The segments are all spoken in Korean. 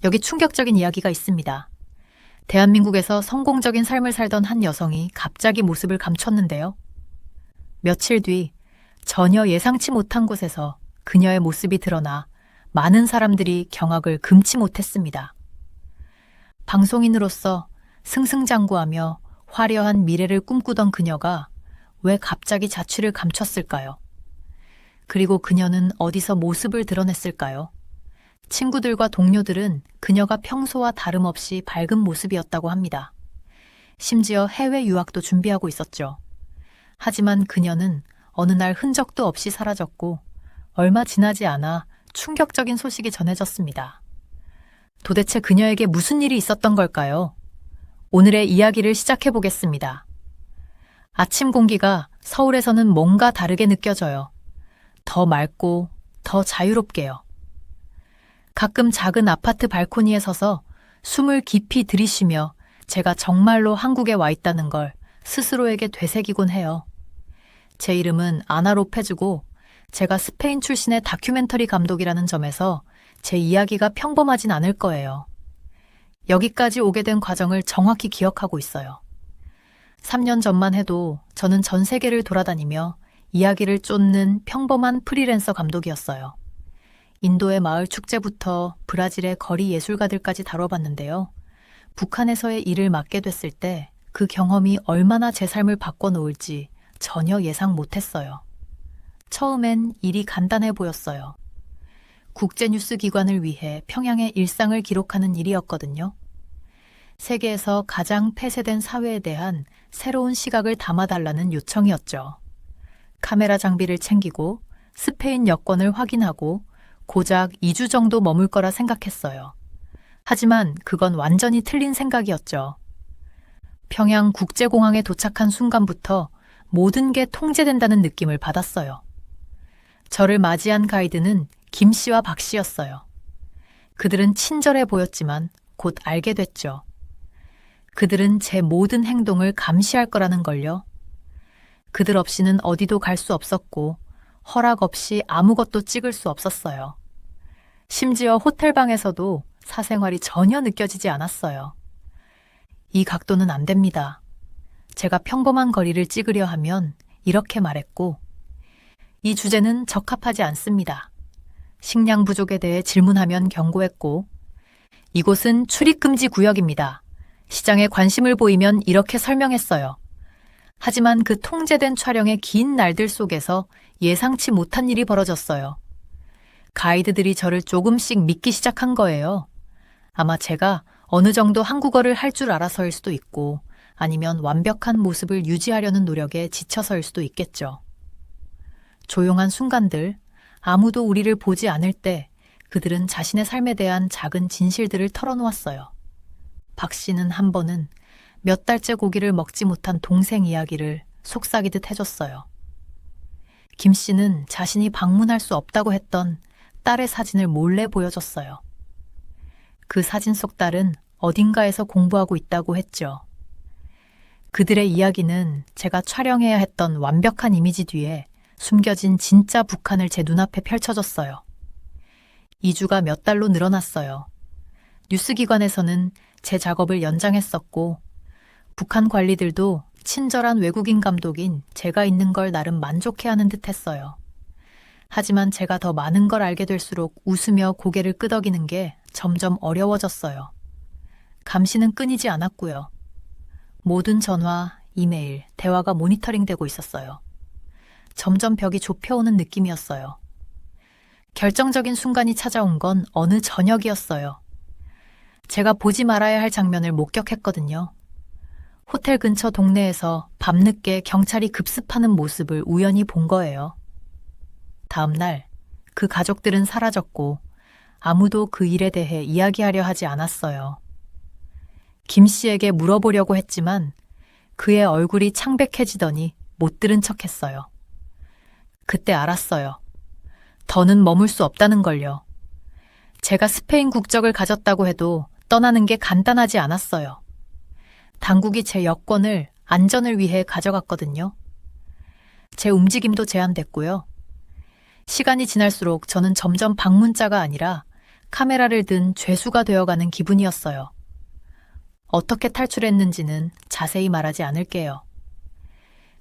여기 충격적인 이야기가 있습니다. 대한민국에서 성공적인 삶을 살던 한 여성이 갑자기 모습을 감췄는데요. 며칠 뒤 전혀 예상치 못한 곳에서 그녀의 모습이 드러나 많은 사람들이 경악을 금치 못했습니다. 방송인으로서 승승장구하며 화려한 미래를 꿈꾸던 그녀가 왜 갑자기 자취를 감췄을까요? 그리고 그녀는 어디서 모습을 드러냈을까요? 친구들과 동료들은 그녀가 평소와 다름없이 밝은 모습이었다고 합니다. 심지어 해외 유학도 준비하고 있었죠. 하지만 그녀는 어느 날 흔적도 없이 사라졌고 얼마 지나지 않아 충격적인 소식이 전해졌습니다. 도대체 그녀에게 무슨 일이 있었던 걸까요? 오늘의 이야기를 시작해 보겠습니다. 아침 공기가 서울에서는 뭔가 다르게 느껴져요. 더 맑고 더 자유롭게요. 가끔 작은 아파트 발코니에 서서 숨을 깊이 들이쉬며 제가 정말로 한국에 와 있다는 걸 스스로에게 되새기곤 해요. 제 이름은 아나 로페즈고 제가 스페인 출신의 다큐멘터리 감독이라는 점에서 제 이야기가 평범하진 않을 거예요. 여기까지 오게 된 과정을 정확히 기억하고 있어요. 3년 전만 해도 저는 전 세계를 돌아다니며 이야기를 쫓는 평범한 프리랜서 감독이었어요. 인도의 마을 축제부터 브라질의 거리 예술가들까지 다뤄봤는데요. 북한에서의 일을 맡게 됐을 때 그 경험이 얼마나 제 삶을 바꿔놓을지 전혀 예상 못했어요. 처음엔 일이 간단해 보였어요. 국제뉴스 기관을 위해 평양의 일상을 기록하는 일이었거든요. 세계에서 가장 폐쇄된 사회에 대한 새로운 시각을 담아달라는 요청이었죠. 카메라 장비를 챙기고 스페인 여권을 확인하고 고작 2주 정도 머물 거라 생각했어요. 하지만 그건 완전히 틀린 생각이었죠. 평양 국제공항에 도착한 순간부터 모든 게 통제된다는 느낌을 받았어요. 저를 맞이한 가이드는 김 씨와 박 씨였어요. 그들은 친절해 보였지만 곧 알게 됐죠. 그들은 제 모든 행동을 감시할 거라는 걸요. 그들 없이는 어디도 갈 수 없었고 허락 없이 아무것도 찍을 수 없었어요. 심지어 호텔방에서도 사생활이 전혀 느껴지지 않았어요. 이 각도는 안 됩니다. 제가 평범한 거리를 찍으려 하면 이렇게 말했고, 이 주제는 적합하지 않습니다. 식량 부족에 대해 질문하면 경고했고, 이곳은 출입금지 구역입니다. 시장에 관심을 보이면 이렇게 설명했어요. 하지만 그 통제된 촬영의 긴 날들 속에서 예상치 못한 일이 벌어졌어요. 가이드들이 저를 조금씩 믿기 시작한 거예요. 아마 제가 어느 정도 한국어를 할 줄 알아서일 수도 있고 아니면 완벽한 모습을 유지하려는 노력에 지쳐서일 수도 있겠죠. 조용한 순간들, 아무도 우리를 보지 않을 때 그들은 자신의 삶에 대한 작은 진실들을 털어놓았어요. 박 씨는 한 번은 몇 달째 고기를 먹지 못한 동생 이야기를 속삭이듯 해줬어요. 김 씨는 자신이 방문할 수 없다고 했던 딸의 사진을 몰래 보여줬어요. 그 사진 속 딸은 어딘가에서 공부하고 있다고 했죠. 그들의 이야기는 제가 촬영해야 했던 완벽한 이미지 뒤에 숨겨진 진짜 북한을 제 눈앞에 펼쳐졌어요. 2주가 몇 달로 늘어났어요. 뉴스기관에서는 제 작업을 연장했었고 북한 관리들도 친절한 외국인 감독인 제가 있는 걸 나름 만족해하는 듯했어요. 하지만 제가 더 많은 걸 알게 될수록 웃으며 고개를 끄덕이는 게 점점 어려워졌어요. 감시는 끊이지 않았고요. 모든 전화, 이메일, 대화가 모니터링되고 있었어요. 점점 벽이 좁혀오는 느낌이었어요. 결정적인 순간이 찾아온 건 어느 저녁이었어요. 제가 보지 말아야 할 장면을 목격했거든요. 호텔 근처 동네에서 밤늦게 경찰이 급습하는 모습을 우연히 본 거예요. 다음 날 그 가족들은 사라졌고 아무도 그 일에 대해 이야기하려 하지 않았어요. 김 씨에게 물어보려고 했지만 그의 얼굴이 창백해지더니 못 들은 척했어요. 그때 알았어요. 더는 머물 수 없다는 걸요. 제가 스페인 국적을 가졌다고 해도 떠나는 게 간단하지 않았어요. 당국이 제 여권을 안전을 위해 가져갔거든요. 제 움직임도 제한됐고요. 시간이 지날수록 저는 점점 방문자가 아니라 카메라를 든 죄수가 되어가는 기분이었어요. 어떻게 탈출했는지는 자세히 말하지 않을게요.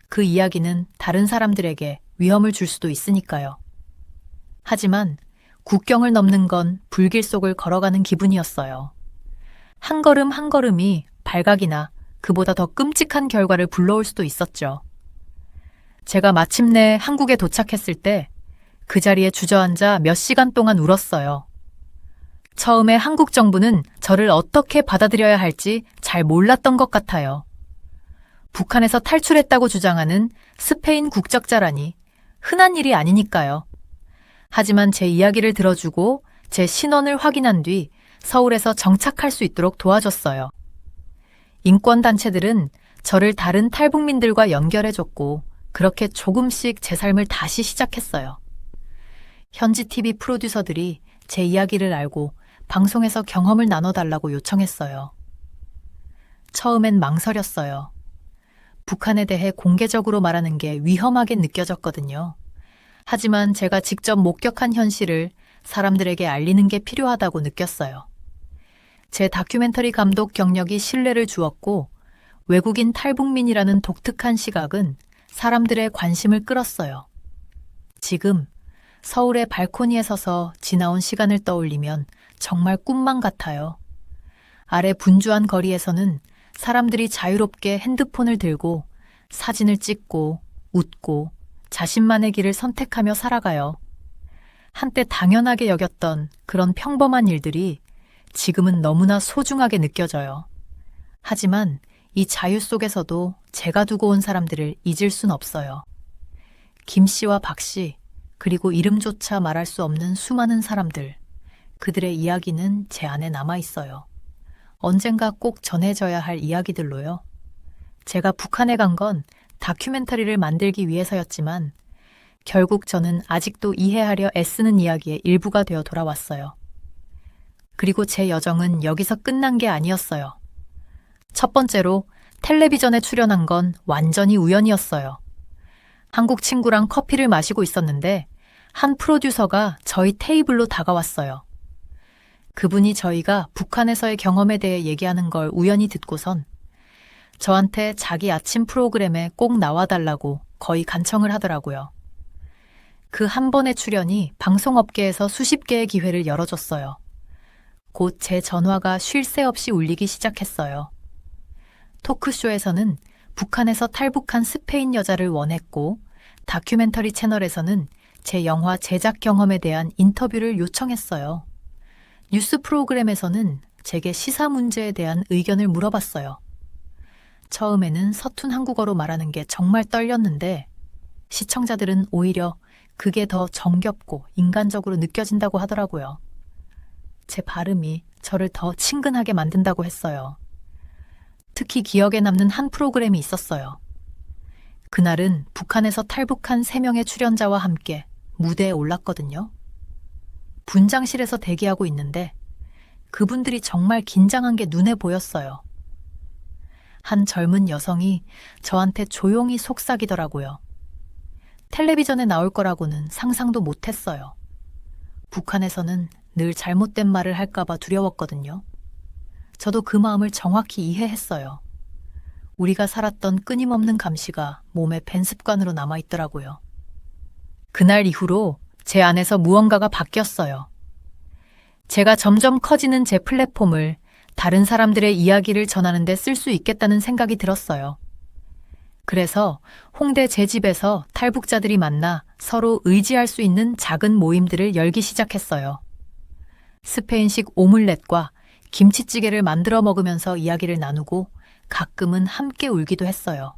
그 이야기는 다른 사람들에게 위험을 줄 수도 있으니까요. 하지만 국경을 넘는 건 불길 속을 걸어가는 기분이었어요. 한 걸음 한 걸음이 발각이나 그보다 더 끔찍한 결과를 불러올 수도 있었죠. 제가 마침내 한국에 도착했을 때 그 자리에 주저앉아 몇 시간 동안 울었어요. 처음에 한국 정부는 저를 어떻게 받아들여야 할지 잘 몰랐던 것 같아요. 북한에서 탈출했다고 주장하는 스페인 국적자라니 흔한 일이 아니니까요. 하지만 제 이야기를 들어주고 제 신원을 확인한 뒤 서울에서 정착할 수 있도록 도와줬어요. 인권단체들은 저를 다른 탈북민들과 연결해줬고 그렇게 조금씩 제 삶을 다시 시작했어요. 현지 TV 프로듀서들이 제 이야기를 알고 방송에서 경험을 나눠달라고 요청했어요. 처음엔 망설였어요. 북한에 대해 공개적으로 말하는 게 위험하게 느껴졌거든요. 하지만 제가 직접 목격한 현실을 사람들에게 알리는 게 필요하다고 느꼈어요. 제 다큐멘터리 감독 경력이 신뢰를 주었고 외국인 탈북민이라는 독특한 시각은 사람들의 관심을 끌었어요. 지금 서울의 발코니에 서서 지나온 시간을 떠올리면 정말 꿈만 같아요. 아래 분주한 거리에서는 사람들이 자유롭게 핸드폰을 들고 사진을 찍고 웃고 자신만의 길을 선택하며 살아가요. 한때 당연하게 여겼던 그런 평범한 일들이 지금은 너무나 소중하게 느껴져요. 하지만 이 자유 속에서도 제가 두고 온 사람들을 잊을 순 없어요. 김 씨와 박 씨, 그리고 이름조차 말할 수 없는 수많은 사람들, 그들의 이야기는 제 안에 남아 있어요. 언젠가 꼭 전해져야 할 이야기들로요. 제가 북한에 간 건 다큐멘터리를 만들기 위해서였지만 결국 저는 아직도 이해하려 애쓰는 이야기의 일부가 되어 돌아왔어요. 그리고 제 여정은 여기서 끝난 게 아니었어요. 첫 번째로 텔레비전에 출연한 건 완전히 우연이었어요. 한국 친구랑 커피를 마시고 있었는데 한 프로듀서가 저희 테이블로 다가왔어요. 그분이 저희가 북한에서의 경험에 대해 얘기하는 걸 우연히 듣고선 저한테 자기 아침 프로그램에 꼭 나와달라고 거의 간청을 하더라고요. 그 한 번의 출연이 방송업계에서 수십 개의 기회를 열어줬어요. 곧 제 전화가 쉴 새 없이 울리기 시작했어요. 토크쇼에서는 북한에서 탈북한 스페인 여자를 원했고 다큐멘터리 채널에서는 제 영화 제작 경험에 대한 인터뷰를 요청했어요. 뉴스 프로그램에서는 제게 시사 문제에 대한 의견을 물어봤어요. 처음에는 서툰 한국어로 말하는 게 정말 떨렸는데 시청자들은 오히려 그게 더 정겹고 인간적으로 느껴진다고 하더라고요. 제 발음이 저를 더 친근하게 만든다고 했어요. 특히 기억에 남는 한 프로그램이 있었어요. 그날은 북한에서 탈북한 3명의 출연자와 함께 무대에 올랐거든요. 분장실에서 대기하고 있는데 그분들이 정말 긴장한 게 눈에 보였어요. 한 젊은 여성이 저한테 조용히 속삭이더라고요. 텔레비전에 나올 거라고는 상상도 못했어요. 북한에서는 늘 잘못된 말을 할까봐 두려웠거든요. 저도 그 마음을 정확히 이해했어요. 우리가 살았던 끊임없는 감시가 몸에 밴 습관으로 남아있더라고요. 그날 이후로 제 안에서 무언가가 바뀌었어요. 제가 점점 커지는 제 플랫폼을 다른 사람들의 이야기를 전하는 데 쓸 수 있겠다는 생각이 들었어요. 그래서 홍대 제 집에서 탈북자들이 만나 서로 의지할 수 있는 작은 모임들을 열기 시작했어요. 스페인식 오믈렛과 김치찌개를 만들어 먹으면서 이야기를 나누고 가끔은 함께 울기도 했어요.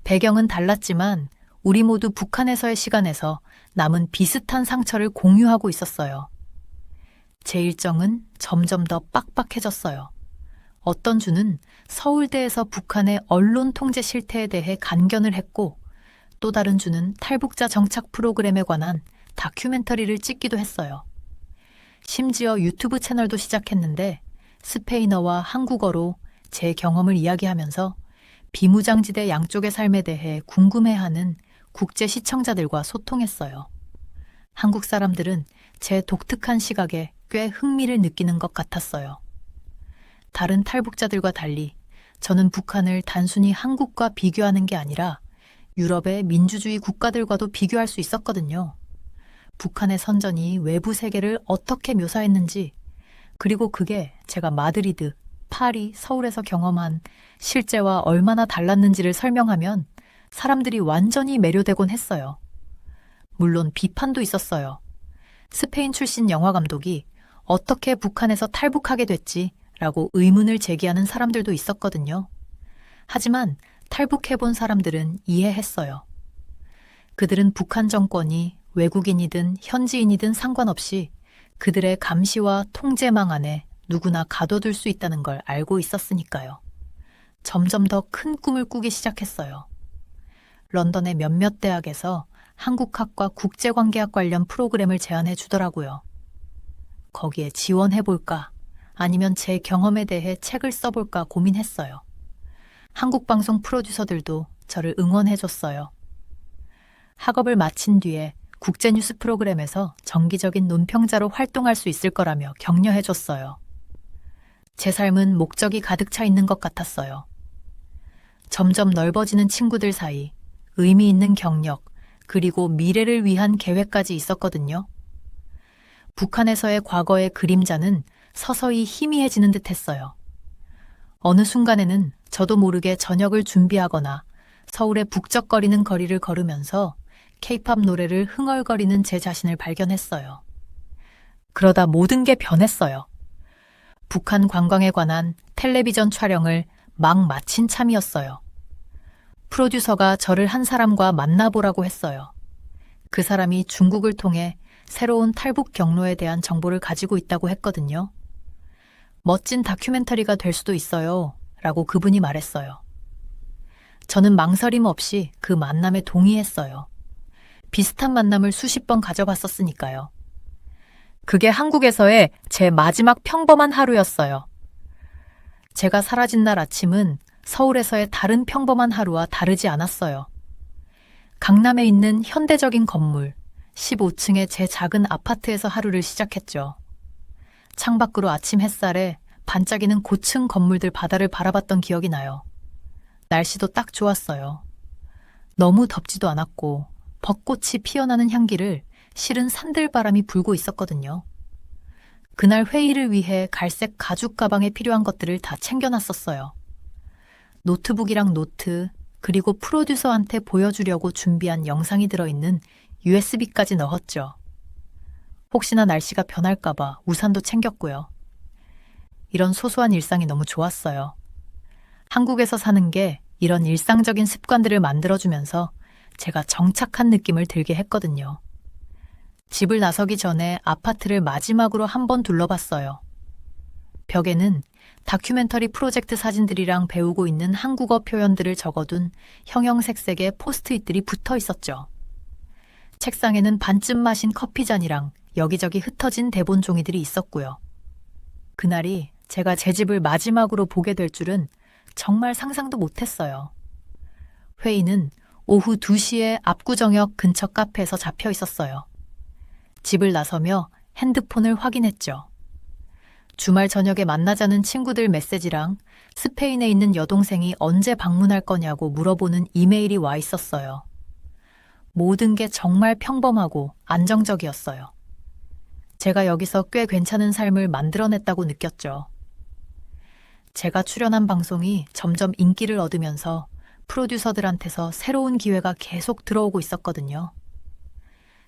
배경은 달랐지만 우리 모두 북한에서의 시간에서 남은 비슷한 상처를 공유하고 있었어요. 제 일정은 점점 더 빡빡해졌어요. 어떤 주는 서울대에서 북한의 언론 통제 실태에 대해 간견을 했고 또 다른 주는 탈북자 정착 프로그램에 관한 다큐멘터리를 찍기도 했어요. 심지어 유튜브 채널도 시작했는데 스페인어와 한국어로 제 경험을 이야기하면서 비무장지대 양쪽의 삶에 대해 궁금해하는 국제 시청자들과 소통했어요. 한국 사람들은 제 독특한 시각에 꽤 흥미를 느끼는 것 같았어요. 다른 탈북자들과 달리 저는 북한을 단순히 한국과 비교하는 게 아니라 유럽의 민주주의 국가들과도 비교할 수 있었거든요. 북한의 선전이 외부 세계를 어떻게 묘사했는지, 그리고 그게 제가 마드리드, 파리, 서울에서 경험한 실제와 얼마나 달랐는지를 설명하면 사람들이 완전히 매료되곤 했어요. 물론 비판도 있었어요. 스페인 출신 영화 감독이 어떻게 북한에서 탈북하게 됐지? 라고 의문을 제기하는 사람들도 있었거든요. 하지만 탈북해본 사람들은 이해했어요. 그들은 북한 정권이 외국인이든 현지인이든 상관없이 그들의 감시와 통제망 안에 누구나 가둬둘 수 있다는 걸 알고 있었으니까요. 점점 더 큰 꿈을 꾸기 시작했어요. 런던의 몇몇 대학에서 한국학과 국제관계학 관련 프로그램을 제안해 주더라고요. 거기에 지원해볼까 아니면 제 경험에 대해 책을 써볼까 고민했어요. 한국 방송 프로듀서들도 저를 응원해줬어요. 학업을 마친 뒤에 국제뉴스 프로그램에서 정기적인 논평자로 활동할 수 있을 거라며 격려해줬어요. 제 삶은 목적이 가득 차 있는 것 같았어요. 점점 넓어지는 친구들 사이 의미 있는 경력, 그리고 미래를 위한 계획까지 있었거든요. 북한에서의 과거의 그림자는 서서히 희미해지는 듯 했어요. 어느 순간에는 저도 모르게 저녁을 준비하거나 서울의 북적거리는 거리를 걸으면서 케이팝 노래를 흥얼거리는 제 자신을 발견했어요. 그러다 모든 게 변했어요. 북한 관광에 관한 텔레비전 촬영을 막 마친 참이었어요. 프로듀서가 저를 한 사람과 만나보라고 했어요. 그 사람이 중국을 통해 새로운 탈북 경로에 대한 정보를 가지고 있다고 했거든요. 멋진 다큐멘터리가 될 수도 있어요. 라고 그분이 말했어요. 저는 망설임 없이 그 만남에 동의했어요. 비슷한 만남을 수십 번 가져봤었으니까요. 그게 한국에서의 제 마지막 평범한 하루였어요. 제가 사라진 날 아침은 서울에서의 다른 평범한 하루와 다르지 않았어요. 강남에 있는 현대적인 건물, 15층의 제 작은 아파트에서 하루를 시작했죠. 창밖으로 아침 햇살에 반짝이는 고층 건물들 바다를 바라봤던 기억이 나요. 날씨도 딱 좋았어요. 너무 덥지도 않았고 벚꽃이 피어나는 향기를 실은 산들바람이 불고 있었거든요. 그날 회의를 위해 갈색 가죽 가방에 필요한 것들을 다 챙겨놨었어요. 노트북이랑 노트, 그리고 프로듀서한테 보여주려고 준비한 영상이 들어있는 USB까지 넣었죠. 혹시나 날씨가 변할까봐 우산도 챙겼고요. 이런 소소한 일상이 너무 좋았어요. 한국에서 사는 게 이런 일상적인 습관들을 만들어주면서 제가 정착한 느낌을 들게 했거든요. 집을 나서기 전에 아파트를 마지막으로 한번 둘러봤어요. 벽에는 다큐멘터리 프로젝트 사진들이랑 배우고 있는 한국어 표현들을 적어둔 형형색색의 포스트잇들이 붙어 있었죠. 책상에는 반쯤 마신 커피잔이랑 여기저기 흩어진 대본 종이들이 있었고요. 그날이 제가 제 집을 마지막으로 보게 될 줄은 정말 상상도 못했어요. 회의는 오후 2시에 압구정역 근처 카페에서 잡혀 있었어요. 집을 나서며 핸드폰을 확인했죠. 주말 저녁에 만나자는 친구들 메시지랑 스페인에 있는 여동생이 언제 방문할 거냐고 물어보는 이메일이 와 있었어요. 모든 게 정말 평범하고 안정적이었어요. 제가 여기서 꽤 괜찮은 삶을 만들어냈다고 느꼈죠. 제가 출연한 방송이 점점 인기를 얻으면서 프로듀서들한테서 새로운 기회가 계속 들어오고 있었거든요.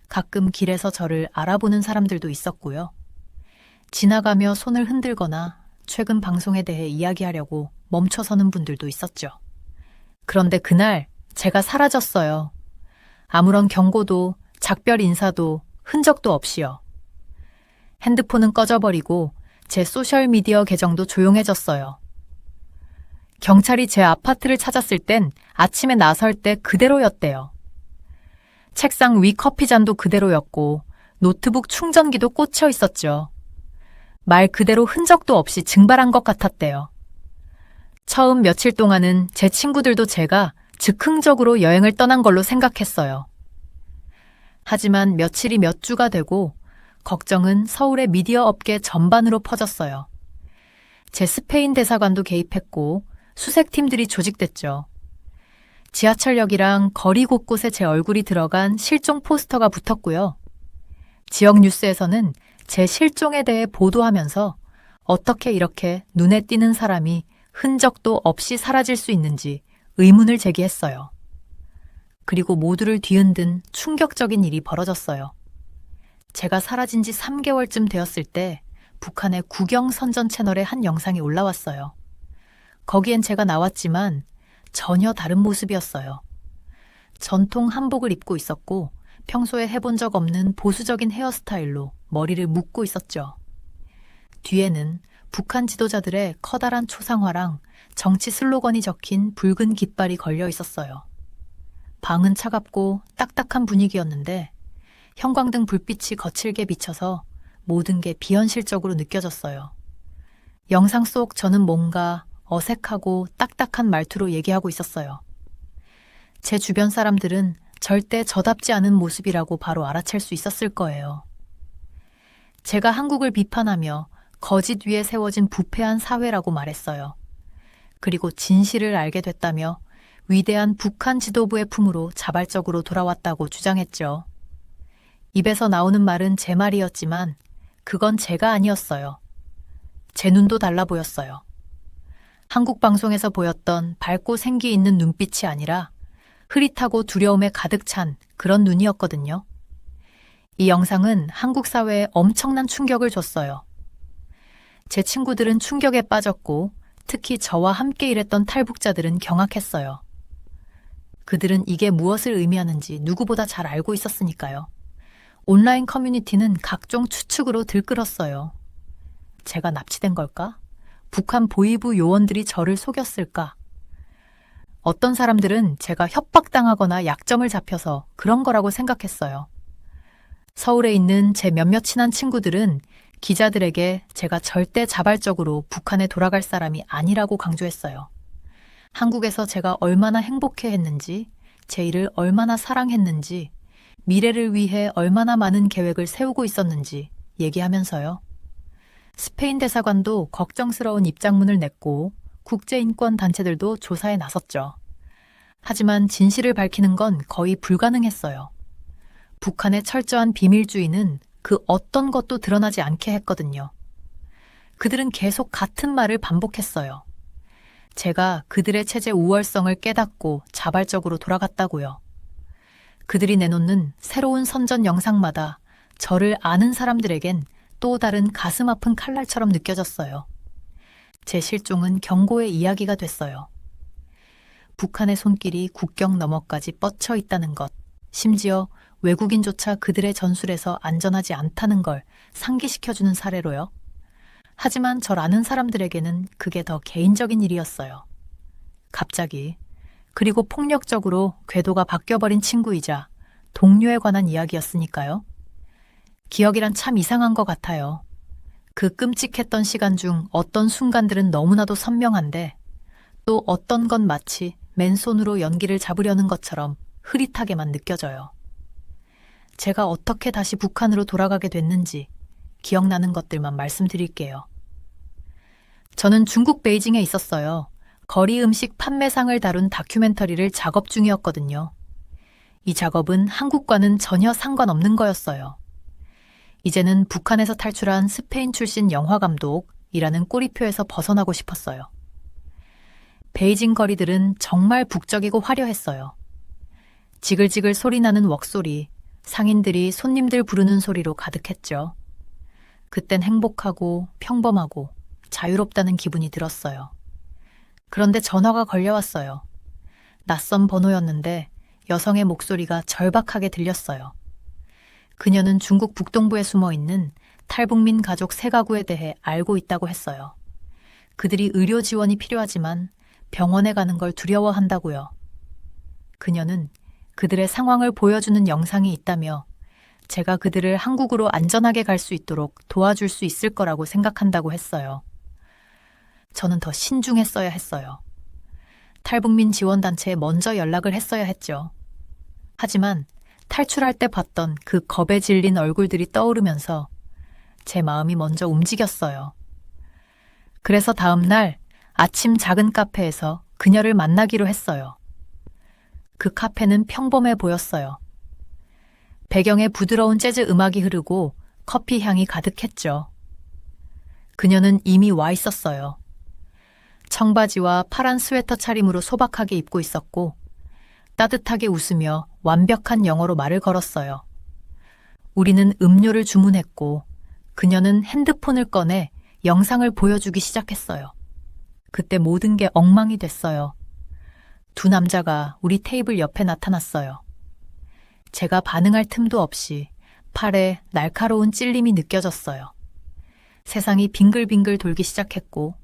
가끔 길에서 저를 알아보는 사람들도 있었고요. 지나가며 손을 흔들거나 최근 방송에 대해 이야기하려고 멈춰서는 분들도 있었죠. 그런데 그날 제가 사라졌어요. 아무런 경고도 작별 인사도 흔적도 없이요. 핸드폰은 꺼져버리고 제 소셜미디어 계정도 조용해졌어요. 경찰이 제 아파트를 찾았을 땐 아침에 나설 때 그대로였대요. 책상 위 커피잔도 그대로였고 노트북 충전기도 꽂혀 있었죠. 말 그대로 흔적도 없이 증발한 것 같았대요. 처음 며칠 동안은 제 친구들도 제가 즉흥적으로 여행을 떠난 걸로 생각했어요. 하지만 며칠이 몇 주가 되고 걱정은 서울의 미디어 업계 전반으로 퍼졌어요. 제 스페인 대사관도 개입했고 수색팀들이 조직됐죠. 지하철역이랑 거리 곳곳에 제 얼굴이 들어간 실종 포스터가 붙었고요. 지역 뉴스에서는 제 실종에 대해 보도하면서 어떻게 이렇게 눈에 띄는 사람이 흔적도 없이 사라질 수 있는지 의문을 제기했어요. 그리고 모두를 뒤흔든 충격적인 일이 벌어졌어요. 제가 사라진 지 3개월쯤 되었을 때 북한의 국영선전 채널에 한 영상이 올라왔어요. 거기엔 제가 나왔지만 전혀 다른 모습이었어요. 전통 한복을 입고 있었고 평소에 해본 적 없는 보수적인 헤어스타일로 머리를 묶고 있었죠. 뒤에는 북한 지도자들의 커다란 초상화랑 정치 슬로건이 적힌 붉은 깃발이 걸려 있었어요. 방은 차갑고 딱딱한 분위기였는데 형광등 불빛이 거칠게 비쳐서 모든 게 비현실적으로 느껴졌어요. 영상 속 저는 뭔가 어색하고 딱딱한 말투로 얘기하고 있었어요. 제 주변 사람들은 절대 저답지 않은 모습이라고 바로 알아챌 수 있었을 거예요. 제가 한국을 비판하며 거짓 위에 세워진 부패한 사회라고 말했어요. 그리고 진실을 알게 됐다며 위대한 북한 지도부의 품으로 자발적으로 돌아왔다고 주장했죠. 입에서 나오는 말은 제 말이었지만 그건 제가 아니었어요. 제 눈도 달라 보였어요. 한국 방송에서 보였던 밝고 생기 있는 눈빛이 아니라 흐릿하고 두려움에 가득 찬 그런 눈이었거든요. 이 영상은 한국 사회에 엄청난 충격을 줬어요. 제 친구들은 충격에 빠졌고 특히 저와 함께 일했던 탈북자들은 경악했어요. 그들은 이게 무엇을 의미하는지 누구보다 잘 알고 있었으니까요. 온라인 커뮤니티는 각종 추측으로 들끓었어요. 제가 납치된 걸까? 북한 보위부 요원들이 저를 속였을까? 어떤 사람들은 제가 협박당하거나 약점을 잡혀서 그런 거라고 생각했어요. 서울에 있는 제 몇몇 친한 친구들은 기자들에게 제가 절대 자발적으로 북한에 돌아갈 사람이 아니라고 강조했어요. 한국에서 제가 얼마나 행복해했는지, 제 일을 얼마나 사랑했는지, 미래를 위해 얼마나 많은 계획을 세우고 있었는지 얘기하면서요. 스페인 대사관도 걱정스러운 입장문을 냈고 국제인권 단체들도 조사에 나섰죠. 하지만 진실을 밝히는 건 거의 불가능했어요. 북한의 철저한 비밀주의는 그 어떤 것도 드러나지 않게 했거든요. 그들은 계속 같은 말을 반복했어요. 제가 그들의 체제 우월성을 깨닫고 자발적으로 돌아갔다고요. 그들이 내놓는 새로운 선전 영상마다 저를 아는 사람들에겐 또 다른 가슴 아픈 칼날처럼 느껴졌어요. 제 실종은 경고의 이야기가 됐어요. 북한의 손길이 국경 너머까지 뻗쳐 있다는 것, 심지어 외국인조차 그들의 전술에서 안전하지 않다는 걸 상기시켜주는 사례로요. 하지만 절 아는 사람들에게는 그게 더 개인적인 일이었어요. 갑자기, 그리고 폭력적으로 궤도가 바뀌어버린 친구이자 동료에 관한 이야기였으니까요. 기억이란 참 이상한 것 같아요. 그 끔찍했던 시간 중 어떤 순간들은 너무나도 선명한데 또 어떤 건 마치 맨손으로 연기를 잡으려는 것처럼 흐릿하게만 느껴져요. 제가 어떻게 다시 북한으로 돌아가게 됐는지 기억나는 것들만 말씀드릴게요. 저는 중국 베이징에 있었어요. 거리 음식 판매상을 다룬 다큐멘터리를 작업 중이었거든요. 이 작업은 한국과는 전혀 상관없는 거였어요. 이제는 북한에서 탈출한 스페인 출신 영화감독이라는 꼬리표에서 벗어나고 싶었어요. 베이징 거리들은 정말 북적이고 화려했어요. 지글지글 소리나는 웍소리, 상인들이 손님들 부르는 소리로 가득했죠. 그땐 행복하고 평범하고 자유롭다는 기분이 들었어요. 그런데 전화가 걸려왔어요. 낯선 번호였는데 여성의 목소리가 절박하게 들렸어요. 그녀는 중국 북동부에 숨어있는 탈북민 가족 3가구에 대해 알고 있다고 했어요. 그들이 의료 지원이 필요하지만 병원에 가는 걸 두려워한다고요. 그녀는 그들의 상황을 보여주는 영상이 있다며 제가 그들을 한국으로 안전하게 갈 수 있도록 도와줄 수 있을 거라고 생각한다고 했어요. 저는 더 신중했어야 했어요. 탈북민 지원단체에 먼저 연락을 했어야 했죠. 하지만 탈출할 때 봤던 그 겁에 질린 얼굴들이 떠오르면서 제 마음이 먼저 움직였어요. 그래서 다음 날 아침 작은 카페에서 그녀를 만나기로 했어요. 그 카페는 평범해 보였어요. 배경에 부드러운 재즈 음악이 흐르고 커피 향이 가득했죠. 그녀는 이미 와 있었어요. 청바지와 파란 스웨터 차림으로 소박하게 입고 있었고 따뜻하게 웃으며 완벽한 영어로 말을 걸었어요. 우리는 음료를 주문했고 그녀는 핸드폰을 꺼내 영상을 보여주기 시작했어요. 그때 모든 게 엉망이 됐어요. 두 남자가 우리 테이블 옆에 나타났어요. 제가 반응할 틈도 없이 팔에 날카로운 찔림이 느껴졌어요. 세상이 빙글빙글 돌기 시작했고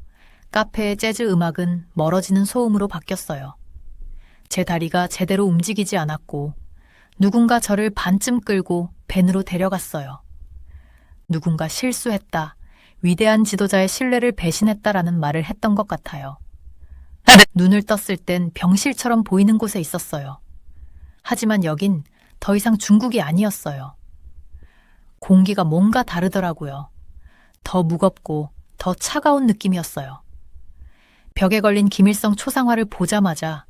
카페의 재즈 음악은 멀어지는 소음으로 바뀌었어요. 제 다리가 제대로 움직이지 않았고 누군가 저를 반쯤 끌고 밴으로 데려갔어요. 누군가 실수했다, 위대한 지도자의 신뢰를 배신했다라는 말을 했던 것 같아요. 눈을 떴을 땐 병실처럼 보이는 곳에 있었어요. 하지만 여긴 더 이상 중국이 아니었어요. 공기가 뭔가 다르더라고요. 더 무겁고 더 차가운 느낌이었어요. 벽에 걸린 김일성 초상화를 보자마자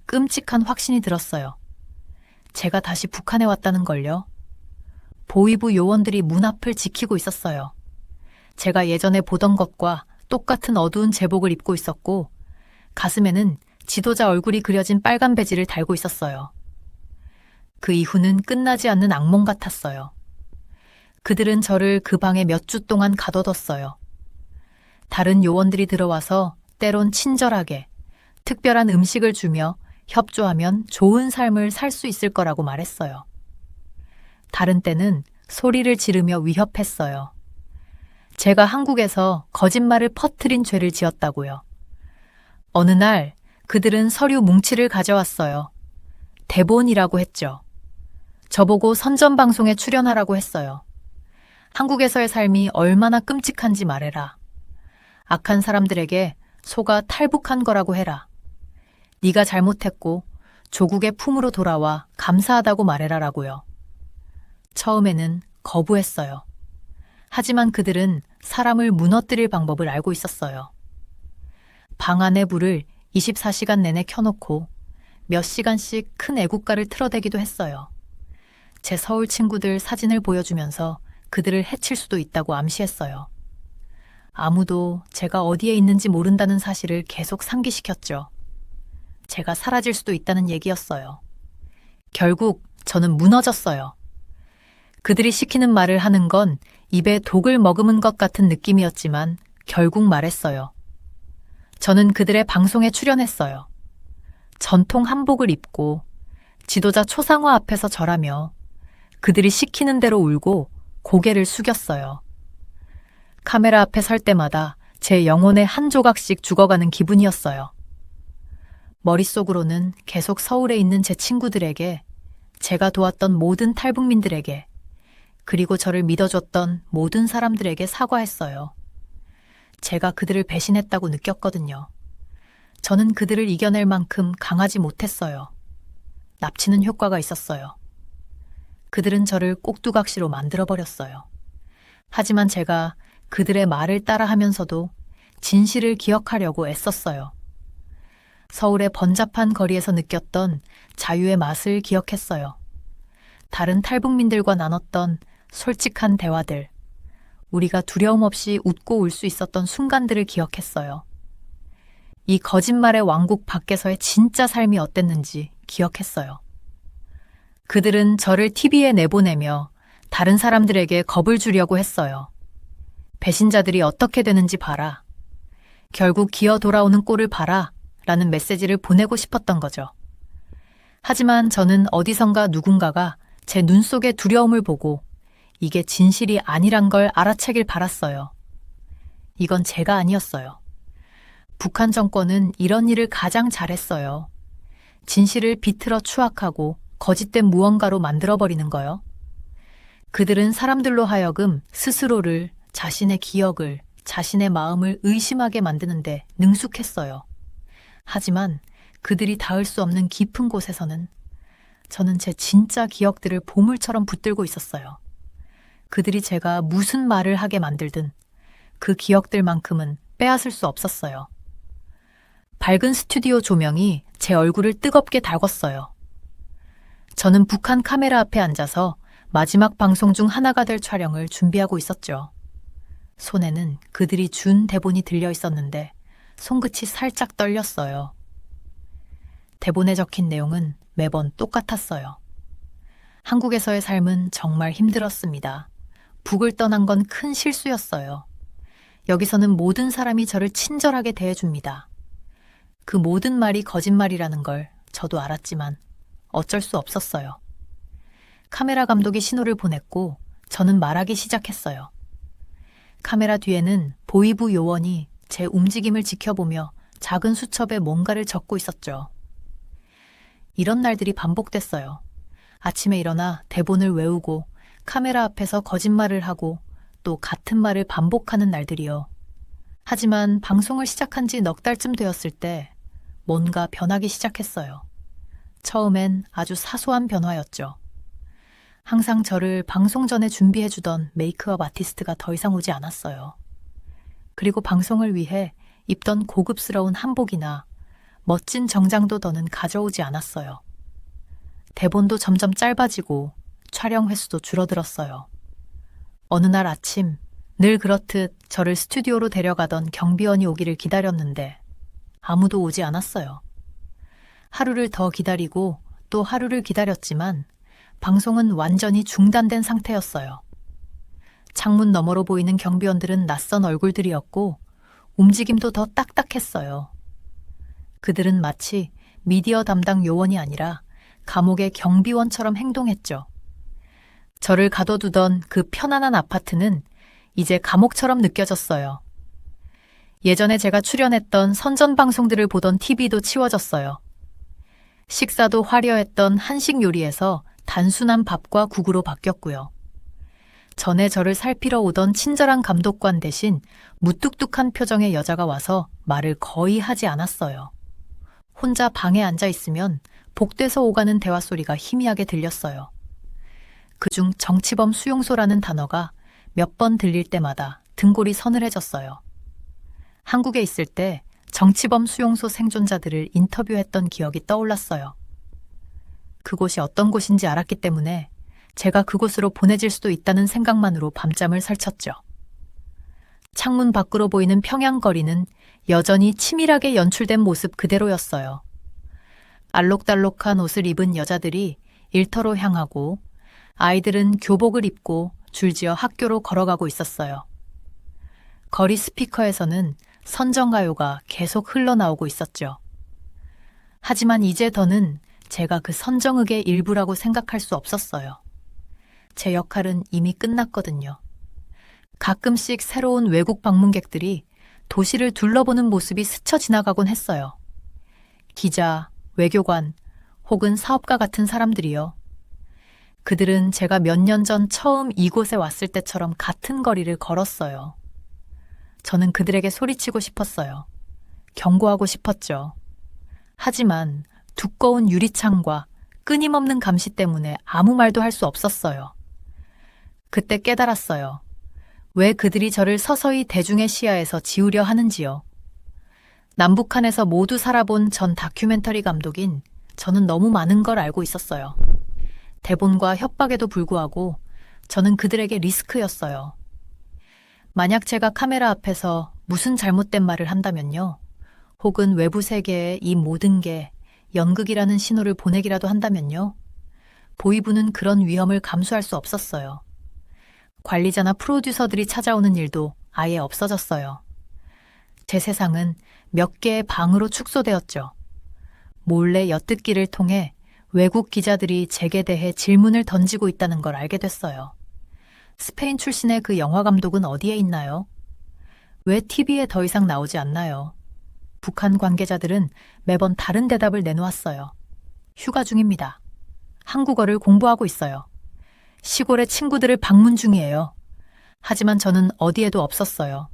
끔찍한 확신이 들었어요. 제가 다시 북한에 왔다는 걸요. 보위부 요원들이 문 앞을 지키고 있었어요. 제가 예전에 보던 것과 똑같은 어두운 제복을 입고 있었고 가슴에는 지도자 얼굴이 그려진 빨간 배지를 달고 있었어요. 그 이후는 끝나지 않는 악몽 같았어요. 그들은 저를 그 방에 몇 주 동안 가둬뒀어요. 다른 요원들이 들어와서 때론 친절하게 특별한 음식을 주며 협조하면 좋은 삶을 살 수 있을 거라고 말했어요. 다른 때는 소리를 지르며 위협했어요. 제가 한국에서 거짓말을 퍼뜨린 죄를 지었다고요. 어느 날 그들은 서류 뭉치를 가져왔어요. 대본이라고 했죠. 저보고 선전방송에 출연하라고 했어요. 한국에서의 삶이 얼마나 끔찍한지 말해라. 악한 사람들에게 속아 탈북한 거라고 해라. 네가 잘못했고 조국의 품으로 돌아와 감사하다고 말해라라고요. 처음에는 거부했어요. 하지만 그들은 사람을 무너뜨릴 방법을 알고 있었어요. 방 안의 불을 24시간 내내 켜놓고 몇 시간씩 큰 애국가를 틀어대기도 했어요. 제 서울 친구들 사진을 보여주면서 그들을 해칠 수도 있다고 암시했어요. 아무도 제가 어디에 있는지 모른다는 사실을 계속 상기시켰죠. 제가 사라질 수도 있다는 얘기였어요. 결국 저는 무너졌어요. 그들이 시키는 말을 하는 건 입에 독을 머금은 것 같은 느낌이었지만 결국 말했어요. 저는 그들의 방송에 출연했어요. 전통 한복을 입고 지도자 초상화 앞에서 절하며 그들이 시키는 대로 울고 고개를 숙였어요. 카메라 앞에 설 때마다 제 영혼의 한 조각씩 죽어가는 기분이었어요. 머릿속으로는 계속 서울에 있는 제 친구들에게, 제가 도왔던 모든 탈북민들에게, 그리고 저를 믿어줬던 모든 사람들에게 사과했어요. 제가 그들을 배신했다고 느꼈거든요. 저는 그들을 이겨낼 만큼 강하지 못했어요. 납치는 효과가 있었어요. 그들은 저를 꼭두각시로 만들어버렸어요. 하지만 제가 그들의 말을 따라하면서도 진실을 기억하려고 애썼어요. 서울의 번잡한 거리에서 느꼈던 자유의 맛을 기억했어요. 다른 탈북민들과 나눴던 솔직한 대화들, 우리가 두려움 없이 웃고 울 수 있었던 순간들을 기억했어요. 이 거짓말의 왕국 밖에서의 진짜 삶이 어땠는지 기억했어요. 그들은 저를 TV에 내보내며 다른 사람들에게 겁을 주려고 했어요. 배신자들이 어떻게 되는지 봐라. 결국 기어 돌아오는 꼴을 봐라. 라는 메시지를 보내고 싶었던 거죠. 하지만 저는 어디선가 누군가가 제 눈 속의 두려움을 보고 이게 진실이 아니란 걸 알아채길 바랐어요. 이건 제가 아니었어요. 북한 정권은 이런 일을 가장 잘했어요. 진실을 비틀어 추악하고 거짓된 무언가로 만들어버리는 거요. 그들은 사람들로 하여금 스스로를, 자신의 기억을, 자신의 마음을 의심하게 만드는데 능숙했어요. 하지만 그들이 닿을 수 없는 깊은 곳에서는 저는 제 진짜 기억들을 보물처럼 붙들고 있었어요. 그들이 제가 무슨 말을 하게 만들든 그 기억들만큼은 빼앗을 수 없었어요. 밝은 스튜디오 조명이 제 얼굴을 뜨겁게 달궜어요. 저는 북한 카메라 앞에 앉아서 마지막 방송 중 하나가 될 촬영을 준비하고 있었죠. 손에는 그들이 준 대본이 들려 있었는데 손끝이 살짝 떨렸어요. 대본에 적힌 내용은 매번 똑같았어요. 한국에서의 삶은 정말 힘들었습니다. 북을 떠난 건 큰 실수였어요. 여기서는 모든 사람이 저를 친절하게 대해줍니다. 그 모든 말이 거짓말이라는 걸 저도 알았지만 어쩔 수 없었어요. 카메라 감독이 신호를 보냈고 저는 말하기 시작했어요. 카메라 뒤에는 보이부 요원이 제 움직임을 지켜보며 작은 수첩에 뭔가를 적고 있었죠. 이런 날들이 반복됐어요. 아침에 일어나 대본을 외우고 카메라 앞에서 거짓말을 하고 또 같은 말을 반복하는 날들이요. 하지만 방송을 시작한 지 넉 달쯤 되었을 때 뭔가 변하기 시작했어요. 처음엔 아주 사소한 변화였죠. 항상 저를 방송 전에 준비해주던 메이크업 아티스트가 더 이상 오지 않았어요. 그리고 방송을 위해 입던 고급스러운 한복이나 멋진 정장도 더는 가져오지 않았어요. 대본도 점점 짧아지고 촬영 횟수도 줄어들었어요. 어느 날 아침, 늘 그렇듯 저를 스튜디오로 데려가던 경비원이 오기를 기다렸는데 아무도 오지 않았어요. 하루를 더 기다리고 또 하루를 기다렸지만 방송은 완전히 중단된 상태였어요. 창문 너머로 보이는 경비원들은 낯선 얼굴들이었고 움직임도 더 딱딱했어요. 그들은 마치 미디어 담당 요원이 아니라 감옥의 경비원처럼 행동했죠. 저를 가둬두던 그 편안한 아파트는 이제 감옥처럼 느껴졌어요. 예전에 제가 출연했던 선전 방송들을 보던 TV도 치워졌어요. 식사도 화려했던 한식 요리에서 단순한 밥과 국으로 바뀌었고요. 전에 저를 살피러 오던 친절한 감독관 대신 무뚝뚝한 표정의 여자가 와서 말을 거의 하지 않았어요. 혼자 방에 앉아 있으면 복도에서 오가는 대화 소리가 희미하게 들렸어요. 그중 정치범 수용소라는 단어가 몇 번 들릴 때마다 등골이 서늘해졌어요. 한국에 있을 때 정치범 수용소 생존자들을 인터뷰했던 기억이 떠올랐어요. 그곳이 어떤 곳인지 알았기 때문에 제가 그곳으로 보내질 수도 있다는 생각만으로 밤잠을 설쳤죠. 창문 밖으로 보이는 평양거리는 여전히 치밀하게 연출된 모습 그대로였어요. 알록달록한 옷을 입은 여자들이 일터로 향하고 아이들은 교복을 입고 줄지어 학교로 걸어가고 있었어요. 거리 스피커에서는 선정가요가 계속 흘러나오고 있었죠. 하지만 이제 더는 제가 그 선정극의 일부라고 생각할 수 없었어요. 제 역할은 이미 끝났거든요. 가끔씩 새로운 외국 방문객들이 도시를 둘러보는 모습이 스쳐 지나가곤 했어요. 기자, 외교관, 혹은 사업가 같은 사람들이요. 그들은 제가 몇 년 전 처음 이곳에 왔을 때처럼 같은 거리를 걸었어요. 저는 그들에게 소리치고 싶었어요. 경고하고 싶었죠. 하지만 두꺼운 유리창과 끊임없는 감시 때문에 아무 말도 할 수 없었어요. 그때 깨달았어요. 왜 그들이 저를 서서히 대중의 시야에서 지우려 하는지요. 남북한에서 모두 살아본 전 다큐멘터리 감독인 저는 너무 많은 걸 알고 있었어요. 대본과 협박에도 불구하고 저는 그들에게 리스크였어요. 만약 제가 카메라 앞에서 무슨 잘못된 말을 한다면요. 혹은 외부 세계에 이 모든 게 연극이라는 신호를 보내기라도 한다면요. 보이부는 그런 위험을 감수할 수 없었어요. 관리자나 프로듀서들이 찾아오는 일도 아예 없어졌어요. 제 세상은 몇 개의 방으로 축소되었죠. 몰래 엿듣기를 통해 외국 기자들이 제게 대해 질문을 던지고 있다는 걸 알게 됐어요. 스페인 출신의 그 영화 감독은 어디에 있나요? 왜 TV에 더 이상 나오지 않나요? 북한 관계자들은 매번 다른 대답을 내놓았어요. 휴가 중입니다. 한국어를 공부하고 있어요. 시골의 친구들을 방문 중이에요. 하지만 저는 어디에도 없었어요.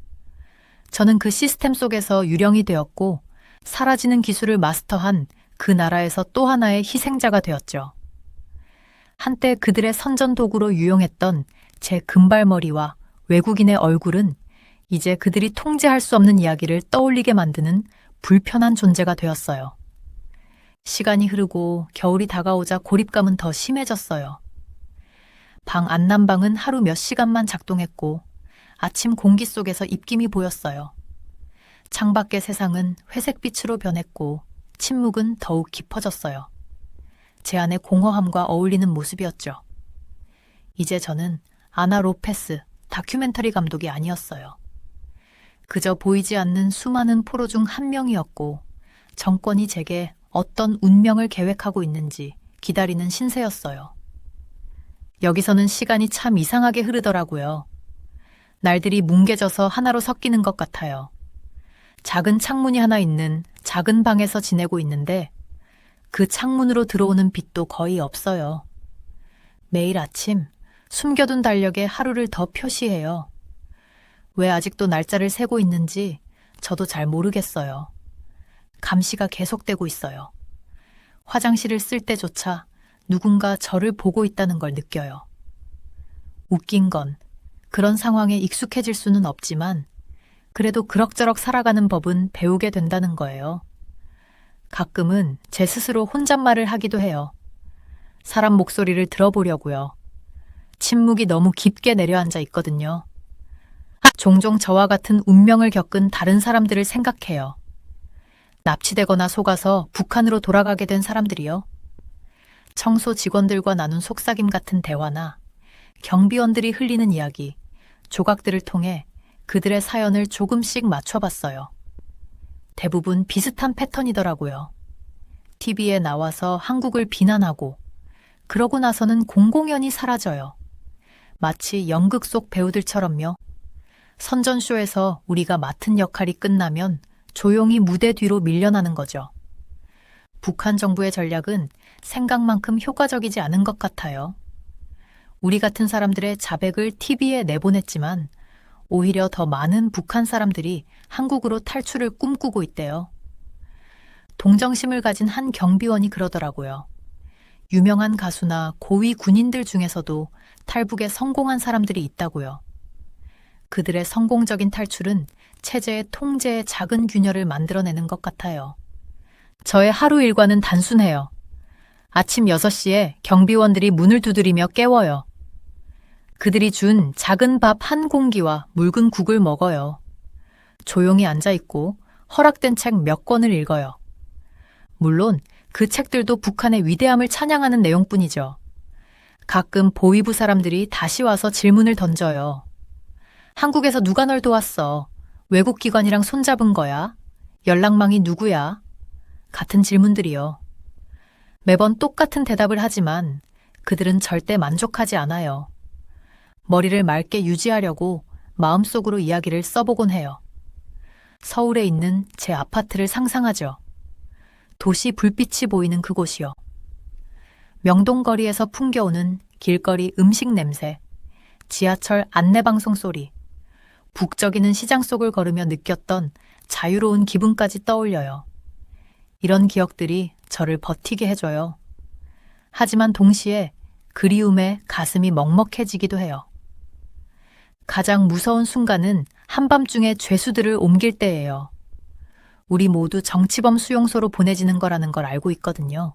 저는 그 시스템 속에서 유령이 되었고 사라지는 기술을 마스터한 그 나라에서 또 하나의 희생자가 되었죠. 한때 그들의 선전도구로 유용했던 제 금발머리와 외국인의 얼굴은 이제 그들이 통제할 수 없는 이야기를 떠올리게 만드는 불편한 존재가 되었어요. 시간이 흐르고 겨울이 다가오자 고립감은 더 심해졌어요. 방 안난방은 하루 몇 시간만 작동했고 아침 공기 속에서 입김이 보였어요. 창밖의 세상은 회색빛으로 변했고 침묵은 더욱 깊어졌어요. 제 안의 공허함과 어울리는 모습이었죠. 이제 저는 아나 로페스 다큐멘터리 감독이 아니었어요. 그저 보이지 않는 수많은 포로 중 한 명이었고 정권이 제게 어떤 운명을 계획하고 있는지 기다리는 신세였어요. 여기서는 시간이 참 이상하게 흐르더라고요. 날들이 뭉개져서 하나로 섞이는 것 같아요. 작은 창문이 하나 있는 작은 방에서 지내고 있는데 그 창문으로 들어오는 빛도 거의 없어요. 매일 아침 숨겨둔 달력에 하루를 더 표시해요. 왜 아직도 날짜를 세고 있는지 저도 잘 모르겠어요. 감시가 계속되고 있어요. 화장실을 쓸 때조차 누군가 저를 보고 있다는 걸 느껴요. 웃긴 건 그런 상황에 익숙해질 수는 없지만 그래도 그럭저럭 살아가는 법은 배우게 된다는 거예요. 가끔은 제 스스로 혼잣말을 하기도 해요. 사람 목소리를 들어보려고요. 침묵이 너무 깊게 내려앉아 있거든요. 종종 저와 같은 운명을 겪은 다른 사람들을 생각해요. 납치되거나 속아서 북한으로 돌아가게 된 사람들이요. 청소 직원들과 나눈 속삭임 같은 대화나 경비원들이 흘리는 이야기, 조각들을 통해 그들의 사연을 조금씩 맞춰봤어요. 대부분 비슷한 패턴이더라고요. TV에 나와서 한국을 비난하고 그러고 나서는 공공연히 사라져요. 마치 연극 속 배우들처럼요. 선전쇼에서 우리가 맡은 역할이 끝나면 조용히 무대 뒤로 밀려나는 거죠. 북한 정부의 전략은 생각만큼 효과적이지 않은 것 같아요. 우리 같은 사람들의 자백을 TV에 내보냈지만 오히려 더 많은 북한 사람들이 한국으로 탈출을 꿈꾸고 있대요. 동정심을 가진 한 경비원이 그러더라고요. 유명한 가수나 고위 군인들 중에서도 탈북에 성공한 사람들이 있다고요. 그들의 성공적인 탈출은 체제의 통제의 작은 균열을 만들어내는 것 같아요. 저의 하루 일과는 단순해요. 아침 6시에 경비원들이 문을 두드리며 깨워요. 그들이 준 작은 밥 한 공기와 묽은 국을 먹어요. 조용히 앉아있고 허락된 책 몇 권을 읽어요. 물론 그 책들도 북한의 위대함을 찬양하는 내용뿐이죠. 가끔 보위부 사람들이 다시 와서 질문을 던져요. 한국에서 누가 널 도왔어? 외국 기관이랑 손잡은 거야? 연락망이 누구야? 같은 질문들이요. 매번 똑같은 대답을 하지만 그들은 절대 만족하지 않아요. 머리를 맑게 유지하려고 마음속으로 이야기를 써보곤 해요. 서울에 있는 제 아파트를 상상하죠. 도시 불빛이 보이는 그곳이요. 명동거리에서 풍겨오는 길거리 음식 냄새, 지하철 안내방송 소리, 북적이는 시장 속을 걸으며 느꼈던 자유로운 기분까지 떠올려요. 이런 기억들이 저를 버티게 해줘요. 하지만 동시에 그리움에 가슴이 먹먹해지기도 해요. 가장 무서운 순간은 한밤중에 죄수들을 옮길 때예요. 우리 모두 정치범 수용소로 보내지는 거라는 걸 알고 있거든요.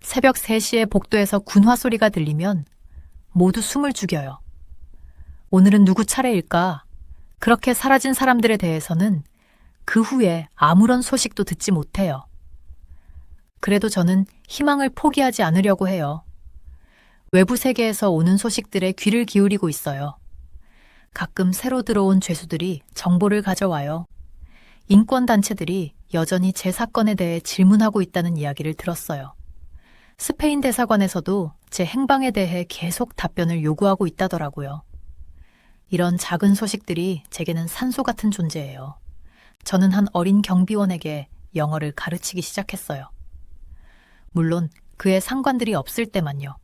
새벽 3시에 복도에서 군화 소리가 들리면 모두 숨을 죽여요. 오늘은 누구 차례일까? 그렇게 사라진 사람들에 대해서는 그 후에 아무런 소식도 듣지 못해요. 그래도 저는 희망을 포기하지 않으려고 해요. 외부 세계에서 오는 소식들에 귀를 기울이고 있어요. 가끔 새로 들어온 죄수들이 정보를 가져와요. 인권단체들이 여전히 제 사건에 대해 질문하고 있다는 이야기를 들었어요. 스페인 대사관에서도 제 행방에 대해 계속 답변을 요구하고 있다더라고요. 이런 작은 소식들이 제게는 산소 같은 존재예요. 저는 한 어린 경비원에게 영어를 가르치기 시작했어요. 물론 그의 상관들이 없을 때만요.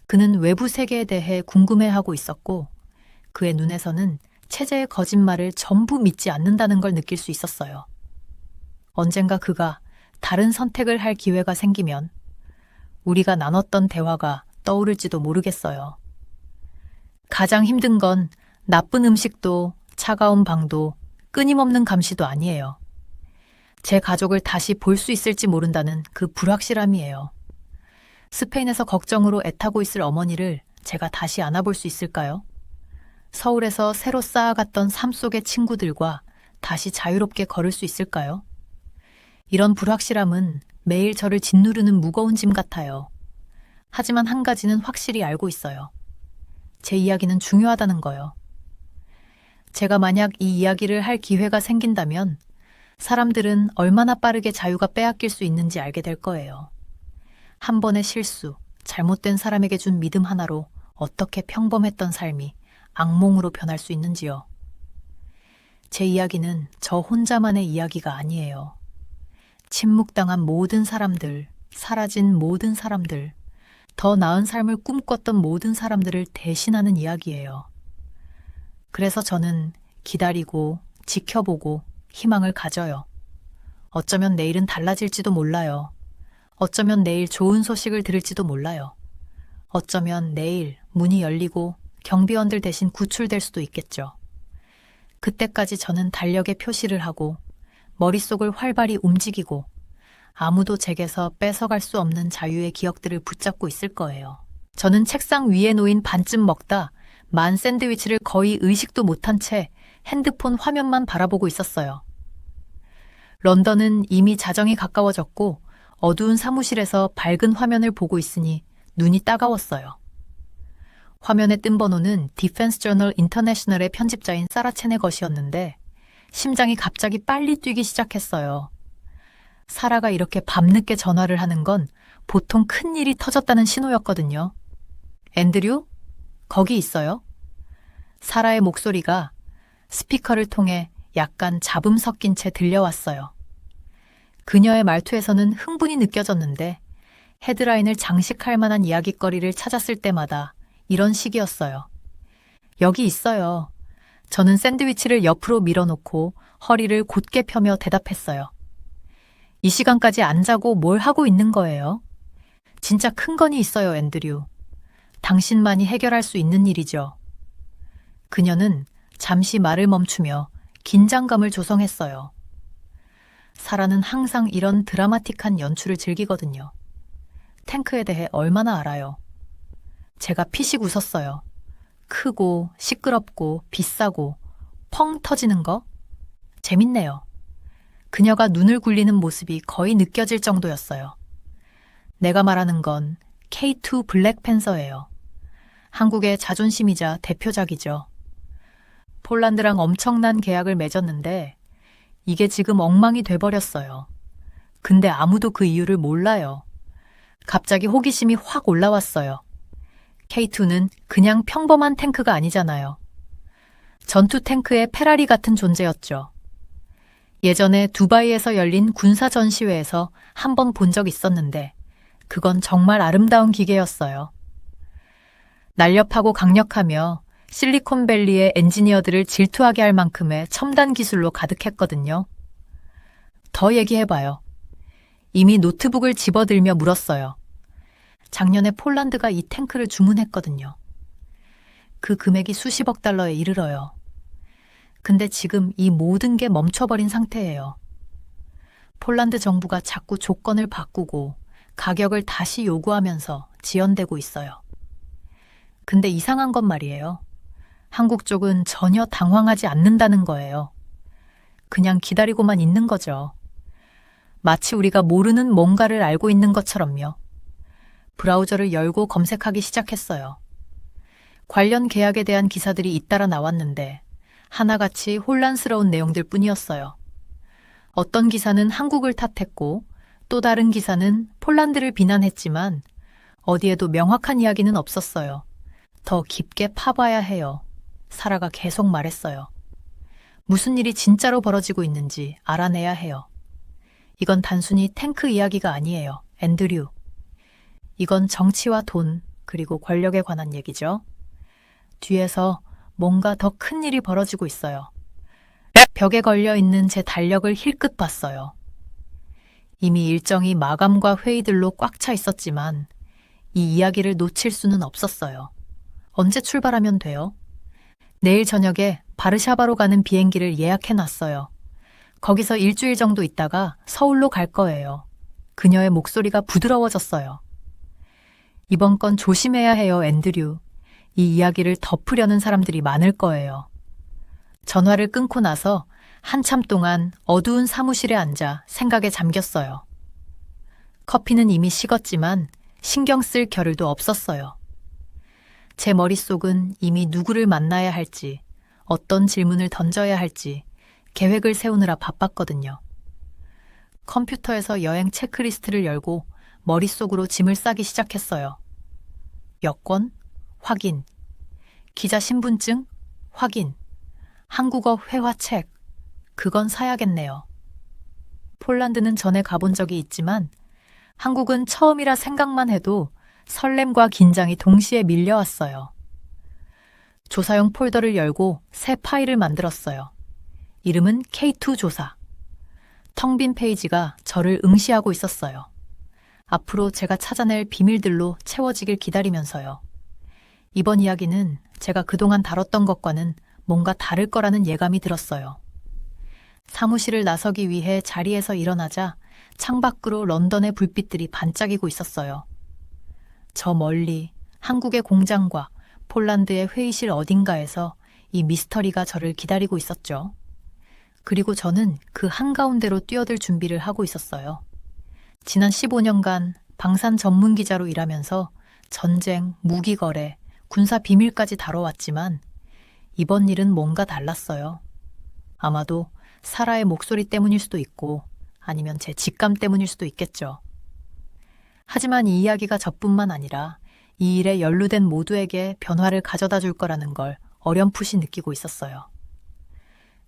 그는 외부 세계에 대해 궁금해하고 있었고 그의 눈에서는 체제의 거짓말을 전부 믿지 않는다는 걸 느낄 수 있었어요. 언젠가 그가 다른 선택을 할 기회가 생기면 우리가 나눴던 대화가 떠오를지도 모르겠어요. 가장 힘든 건 나쁜 음식도 차가운 방도 끊임없는 감시도 아니에요. 제 가족을 다시 볼 수 있을지 모른다는 그 불확실함이에요. 스페인에서 걱정으로 애타고 있을 어머니를 제가 다시 안아볼 수 있을까요? 서울에서 새로 쌓아갔던 삶 속의 친구들과 다시 자유롭게 걸을 수 있을까요? 이런 불확실함은 매일 저를 짓누르는 무거운 짐 같아요. 하지만 한 가지는 확실히 알고 있어요. 제 이야기는 중요하다는 거요. 제가 만약 이 이야기를 할 기회가 생긴다면 사람들은 얼마나 빠르게 자유가 빼앗길 수 있는지 알게 될 거예요. 한 번의 실수, 잘못된 사람에게 준 믿음 하나로 어떻게 평범했던 삶이 악몽으로 변할 수 있는지요. 제 이야기는 저 혼자만의 이야기가 아니에요. 침묵당한 모든 사람들, 사라진 모든 사람들, 더 나은 삶을 꿈꿨던 모든 사람들을 대신하는 이야기예요. 그래서 저는 기다리고 지켜보고 희망을 가져요. 어쩌면 내일은 달라질지도 몰라요. 어쩌면 내일 좋은 소식을 들을지도 몰라요. 어쩌면 내일 문이 열리고 경비원들 대신 구출될 수도 있겠죠. 그때까지 저는 달력에 표시를 하고 머릿속을 활발히 움직이고 아무도 제게서 뺏어갈 수 없는 자유의 기억들을 붙잡고 있을 거예요. 저는 책상 위에 놓인 반쯤 먹다 만 샌드위치를 거의 의식도 못한 채 핸드폰 화면만 바라보고 있었어요. 런던은 이미 자정이 가까워졌고 어두운 사무실에서 밝은 화면을 보고 있으니 눈이 따가웠어요. 화면에 뜬 번호는 디펜스 저널 인터내셔널의 편집자인 사라 첸의 것이었는데 심장이 갑자기 빨리 뛰기 시작했어요. 사라가 이렇게 밤늦게 전화를 하는 건 보통 큰일이 터졌다는 신호였거든요. 앤드류? 거기 있어요? 사라의 목소리가 스피커를 통해 약간 잡음 섞인 채 들려왔어요. 그녀의 말투에서는 흥분이 느껴졌는데 헤드라인을 장식할 만한 이야깃거리를 찾았을 때마다 이런 식이었어요. 여기 있어요. 저는 샌드위치를 옆으로 밀어놓고 허리를 곧게 펴며 대답했어요. 이 시간까지 안 자고 뭘 하고 있는 거예요? 진짜 큰 건이 있어요, 앤드류. 당신만이 해결할 수 있는 일이죠. 그녀는 잠시 말을 멈추며 긴장감을 조성했어요. 사라는 항상 이런 드라마틱한 연출을 즐기거든요. 탱크에 대해 얼마나 알아요? 제가 피식 웃었어요. 크고 시끄럽고 비싸고 펑 터지는 거? 재밌네요. 그녀가 눈을 굴리는 모습이 거의 느껴질 정도였어요. 내가 말하는 건 K2 블랙팬서예요. 한국의 자존심이자 대표작이죠. 폴란드랑 엄청난 계약을 맺었는데 이게 지금 엉망이 돼버렸어요. 근데 아무도 그 이유를 몰라요. 갑자기 호기심이 확 올라왔어요. K2는 그냥 평범한 탱크가 아니잖아요. 전투 탱크의 페라리 같은 존재였죠. 예전에 두바이에서 열린 군사 전시회에서 한 번 본 적 있었는데 그건 정말 아름다운 기계였어요. 날렵하고 강력하며 실리콘밸리의 엔지니어들을 질투하게 할 만큼의 첨단 기술로 가득했거든요. 더 얘기해봐요. 이미 노트북을 집어들며 물었어요. 작년에 폴란드가 이 탱크를 주문했거든요. 그 금액이 수십억 달러에 이르러요. 근데 지금 이 모든 게 멈춰버린 상태예요. 폴란드 정부가 자꾸 조건을 바꾸고 가격을 다시 요구하면서 지연되고 있어요. 근데 이상한 건 말이에요. 한국 쪽은 전혀 당황하지 않는다는 거예요. 그냥 기다리고만 있는 거죠. 마치 우리가 모르는 뭔가를 알고 있는 것처럼요. 브라우저를 열고 검색하기 시작했어요. 관련 계약에 대한 기사들이 잇따라 나왔는데 하나같이 혼란스러운 내용들 뿐이었어요. 어떤 기사는 한국을 탓했고 또 다른 기사는 폴란드를 비난했지만 어디에도 명확한 이야기는 없었어요. 더 깊게 파봐야 해요. 사라가 계속 말했어요. 무슨 일이 진짜로 벌어지고 있는지 알아내야 해요. 이건 단순히 탱크 이야기가 아니에요. 앤드류. 이건 정치와 돈, 그리고 권력에 관한 얘기죠. 뒤에서 뭔가 더 큰 일이 벌어지고 있어요. 벽에 걸려있는 제 달력을 힐끗 봤어요. 이미 일정이 마감과 회의들로 꽉 차 있었지만 이 이야기를 놓칠 수는 없었어요. 언제 출발하면 돼요? 내일 저녁에 바르샤바로 가는 비행기를 예약해놨어요. 거기서 일주일 정도 있다가 서울로 갈 거예요. 그녀의 목소리가 부드러워졌어요. 이번 건 조심해야 해요, 앤드류. 이 이야기를 덮으려는 사람들이 많을 거예요. 전화를 끊고 나서 한참 동안 어두운 사무실에 앉아 생각에 잠겼어요. 커피는 이미 식었지만 신경 쓸 겨를도 없었어요. 제 머릿속은 이미 누구를 만나야 할지, 어떤 질문을 던져야 할지 계획을 세우느라 바빴거든요. 컴퓨터에서 여행 체크리스트를 열고 머릿속으로 짐을 싸기 시작했어요. 여권? 확인. 기자 신분증? 확인. 한국어 회화책? 그건 사야겠네요. 폴란드는 전에 가본 적이 있지만 한국은 처음이라 생각만 해도 설렘과 긴장이 동시에 밀려왔어요. 조사용 폴더를 열고 새 파일을 만들었어요. 이름은 K2 조사. 텅 빈 페이지가 저를 응시하고 있었어요. 앞으로 제가 찾아낼 비밀들로 채워지길 기다리면서요. 이번 이야기는 제가 그동안 다뤘던 것과는 뭔가 다를 거라는 예감이 들었어요. 사무실을 나서기 위해 자리에서 일어나자 창밖으로 런던의 불빛들이 반짝이고 있었어요. 저 멀리 한국의 공장과 폴란드의 회의실 어딘가에서 이 미스터리가 저를 기다리고 있었죠. 그리고 저는 그 한가운데로 뛰어들 준비를 하고 있었어요. 지난 15년간 방산 전문 기자로 일하면서 전쟁, 무기 거래, 군사 비밀까지 다뤄왔지만 이번 일은 뭔가 달랐어요. 아마도 사라의 목소리 때문일 수도 있고 아니면 제 직감 때문일 수도 있겠죠. 하지만 이 이야기가 저뿐만 아니라 이 일에 연루된 모두에게 변화를 가져다 줄 거라는 걸 어렴풋이 느끼고 있었어요.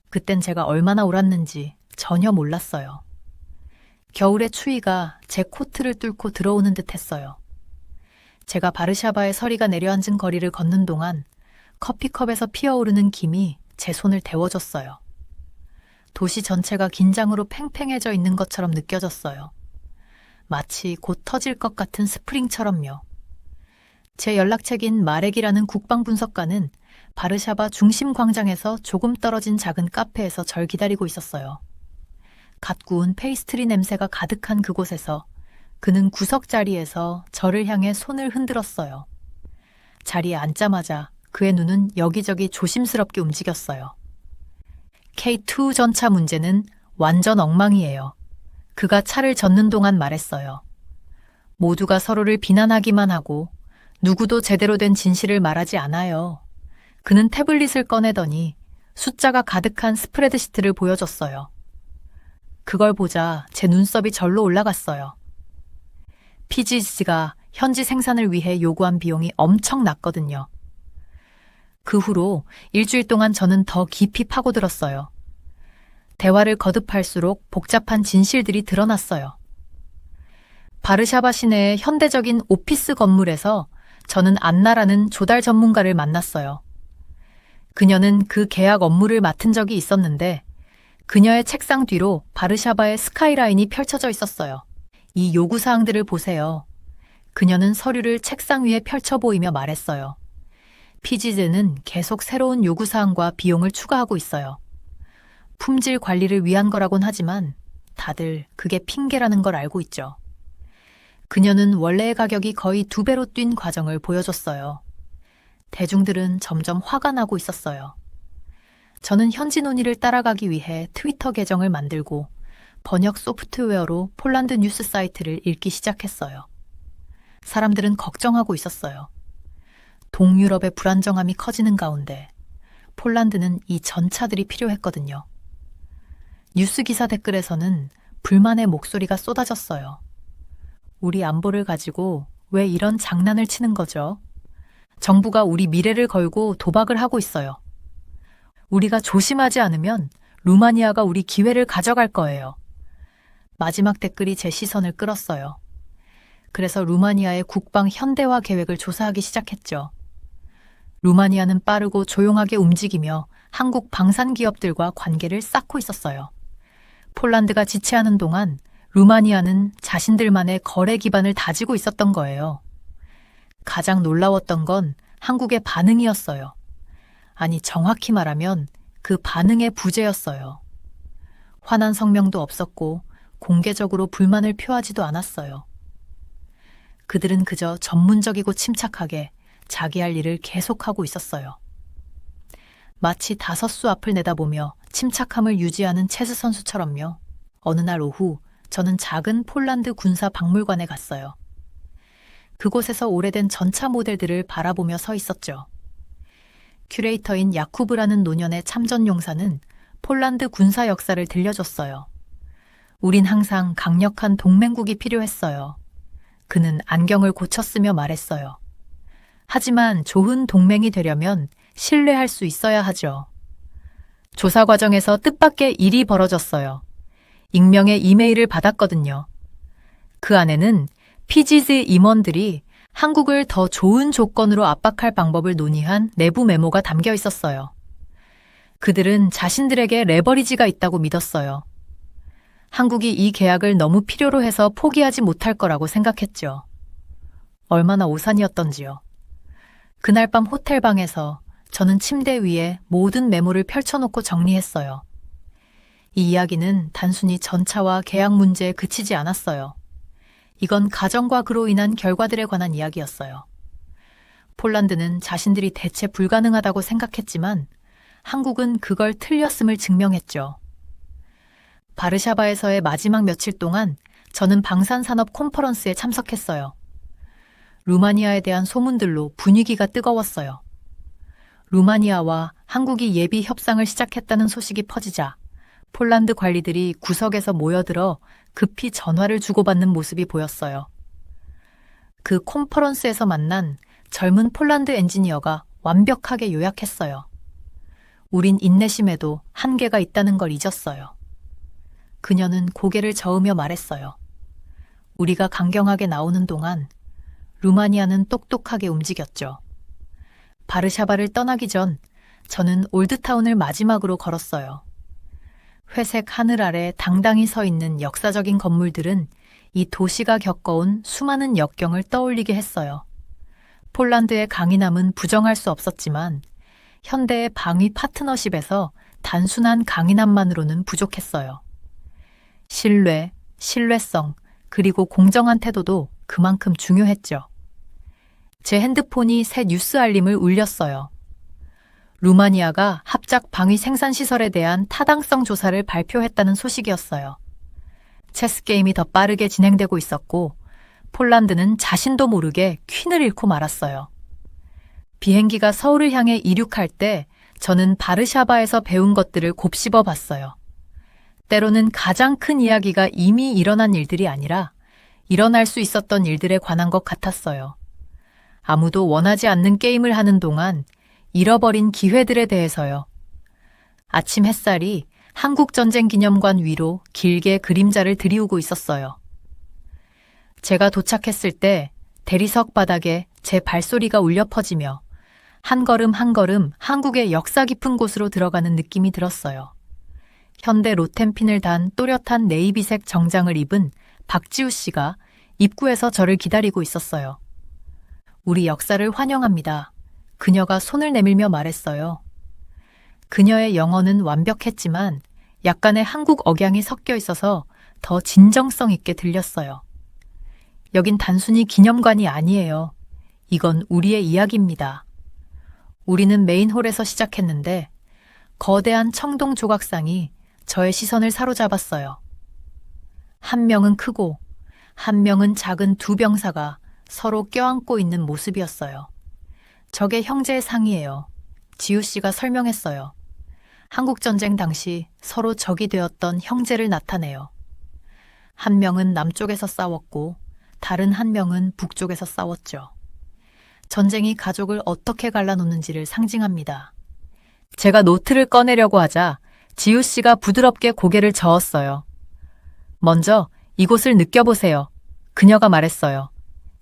그땐 제가 얼마나 옳았는지 전혀 몰랐어요. 겨울의 추위가 제 코트를 뚫고 들어오는 듯 했어요. 제가 바르샤바의 서리가 내려앉은 거리를 걷는 동안 커피컵에서 피어오르는 김이 제 손을 데워줬어요. 도시 전체가 긴장으로 팽팽해져 있는 것처럼 느껴졌어요. 마치 곧 터질 것 같은 스프링처럼요. 제 연락책인 마렉이라는 국방분석가는 바르샤바 중심 광장에서 조금 떨어진 작은 카페에서 절 기다리고 있었어요. 갓 구운 페이스트리 냄새가 가득한 그곳에서 그는 구석 자리에서 저를 향해 손을 흔들었어요. 자리에 앉자마자 그의 눈은 여기저기 조심스럽게 움직였어요. K2 전차 문제는 완전 엉망이에요. 그가 차를 젓는 동안 말했어요. 모두가 서로를 비난하기만 하고 누구도 제대로 된 진실을 말하지 않아요. 그는 태블릿을 꺼내더니 숫자가 가득한 스프레드시트를 보여줬어요. 그걸 보자 제 눈썹이 절로 올라갔어요. PGC가 현지 생산을 위해 요구한 비용이 엄청 났거든요. 그 후로 일주일 동안 저는 더 깊이 파고들었어요. 대화를 거듭할수록 복잡한 진실들이 드러났어요. 바르샤바 시내의 현대적인 오피스 건물에서 저는 안나라는 조달 전문가를 만났어요. 그녀는 그 계약 업무를 맡은 적이 있었는데 그녀의 책상 뒤로 바르샤바의 스카이라인이 펼쳐져 있었어요. 이 요구사항들을 보세요. 그녀는 서류를 책상 위에 펼쳐 보이며 말했어요. 피지즈는 계속 새로운 요구사항과 비용을 추가하고 있어요. 품질 관리를 위한 거라곤 하지만 다들 그게 핑계라는 걸 알고 있죠. 그녀는 원래의 가격이 거의 2배로 뛴 과정을 보여줬어요. 대중들은 점점 화가 나고 있었어요. 저는 현지 논의를 따라가기 위해 트위터 계정을 만들고 번역 소프트웨어로 폴란드 뉴스 사이트를 읽기 시작했어요. 사람들은 걱정하고 있었어요. 동유럽의 불안정함이 커지는 가운데 폴란드는 이 전차들이 필요했거든요. 뉴스 기사 댓글에서는 불만의 목소리가 쏟아졌어요. 우리 안보를 가지고 왜 이런 장난을 치는 거죠? 정부가 우리 미래를 걸고 도박을 하고 있어요. 우리가 조심하지 않으면 루마니아가 우리 기회를 가져갈 거예요. 마지막 댓글이 제 시선을 끌었어요. 그래서 루마니아의 국방 현대화 계획을 조사하기 시작했죠. 루마니아는 빠르고 조용하게 움직이며 한국 방산 기업들과 관계를 쌓고 있었어요. 폴란드가 지체하는 동안 루마니아는 자신들만의 거래 기반을 다지고 있었던 거예요. 가장 놀라웠던 건 한국의 반응이었어요. 아니, 정확히 말하면 그 반응의 부재였어요. 화난 성명도 없었고 공개적으로 불만을 표하지도 않았어요. 그들은 그저 전문적이고 침착하게 자기 할 일을 계속하고 있었어요. 마치 다섯수 앞을 내다보며 침착함을 유지하는 체스 선수처럼요. 어느 날 오후 저는 작은 폴란드 군사 박물관에 갔어요. 그곳에서 오래된 전차 모델들을 바라보며 서 있었죠. 큐레이터인 야쿠브라는 노년의 참전 용사는 폴란드 군사 역사를 들려줬어요. 우린 항상 강력한 동맹국이 필요했어요. 그는 안경을 고쳤으며 말했어요. 하지만 좋은 동맹이 되려면 신뢰할 수 있어야 하죠. 조사 과정에서 뜻밖의 일이 벌어졌어요. 익명의 이메일을 받았거든요. 그 안에는 피지즈 임원들이 한국을 더 좋은 조건으로 압박할 방법을 논의한 내부 메모가 담겨 있었어요. 그들은 자신들에게 레버리지가 있다고 믿었어요. 한국이 이 계약을 너무 필요로 해서 포기하지 못할 거라고 생각했죠. 얼마나 오산이었던지요. 그날 밤 호텔방에서 저는 침대 위에 모든 메모를 펼쳐놓고 정리했어요. 이 이야기는 단순히 전차와 계약 문제에 그치지 않았어요. 이건 가정과 그로 인한 결과들에 관한 이야기였어요. 폴란드는 자신들이 대체 불가능하다고 생각했지만 한국은 그걸 틀렸음을 증명했죠. 바르샤바에서의 마지막 며칠 동안 저는 방산산업 컨퍼런스에 참석했어요. 루마니아에 대한 소문들로 분위기가 뜨거웠어요. 루마니아와 한국이 예비 협상을 시작했다는 소식이 퍼지자 폴란드 관리들이 구석에서 모여들어 급히 전화를 주고받는 모습이 보였어요. 그 컨퍼런스에서 만난 젊은 폴란드 엔지니어가 완벽하게 요약했어요. 우린 인내심에도 한계가 있다는 걸 잊었어요. 그녀는 고개를 저으며 말했어요. 우리가 강경하게 나오는 동안 루마니아는 똑똑하게 움직였죠. 바르샤바를 떠나기 전 저는 올드타운을 마지막으로 걸었어요. 회색 하늘 아래 당당히 서 있는 역사적인 건물들은 이 도시가 겪어온 수많은 역경을 떠올리게 했어요. 폴란드의 강인함은 부정할 수 없었지만 현대의 방위 파트너십에서 단순한 강인함만으로는 부족했어요. 신뢰, 신뢰성, 그리고 공정한 태도도 그만큼 중요했죠. 제 핸드폰이 새 뉴스 알림을 울렸어요. 루마니아가 합작 방위 생산시설에 대한 타당성 조사를 발표했다는 소식이었어요. 체스 게임이 더 빠르게 진행되고 있었고 폴란드는 자신도 모르게 퀸을 잃고 말았어요. 비행기가 서울을 향해 이륙할 때 저는 바르샤바에서 배운 것들을 곱씹어 봤어요. 때로는 가장 큰 이야기가 이미 일어난 일들이 아니라 일어날 수 있었던 일들에 관한 것 같았어요. 아무도 원하지 않는 게임을 하는 동안 잃어버린 기회들에 대해서요. 아침 햇살이 한국전쟁기념관 위로 길게 그림자를 들이우고 있었어요. 제가 도착했을 때 대리석 바닥에 제 발소리가 울려 퍼지며 한 걸음 한 걸음 한국의 역사 깊은 곳으로 들어가는 느낌이 들었어요. 현대 로텐핀을 단 또렷한 네이비색 정장을 입은 박지우 씨가 입구에서 저를 기다리고 있었어요. 우리 역사를 환영합니다. 그녀가 손을 내밀며 말했어요. 그녀의 영어는 완벽했지만 약간의 한국 억양이 섞여 있어서 더 진정성 있게 들렸어요. 여긴 단순히 기념관이 아니에요. 이건 우리의 이야기입니다. 우리는 메인홀에서 시작했는데 거대한 청동 조각상이 저의 시선을 사로잡았어요. 한 명은 크고 한 명은 작은 두 병사가 서로 껴안고 있는 모습이었어요. 저게 형제의 상이에요. 지우 씨가 설명했어요. 한국전쟁 당시 서로 적이 되었던 형제를 나타내요. 한 명은 남쪽에서 싸웠고 다른 한 명은 북쪽에서 싸웠죠. 전쟁이 가족을 어떻게 갈라놓는지를 상징합니다. 제가 노트를 꺼내려고 하자 지우 씨가 부드럽게 고개를 저었어요. 먼저 이곳을 느껴보세요. 그녀가 말했어요.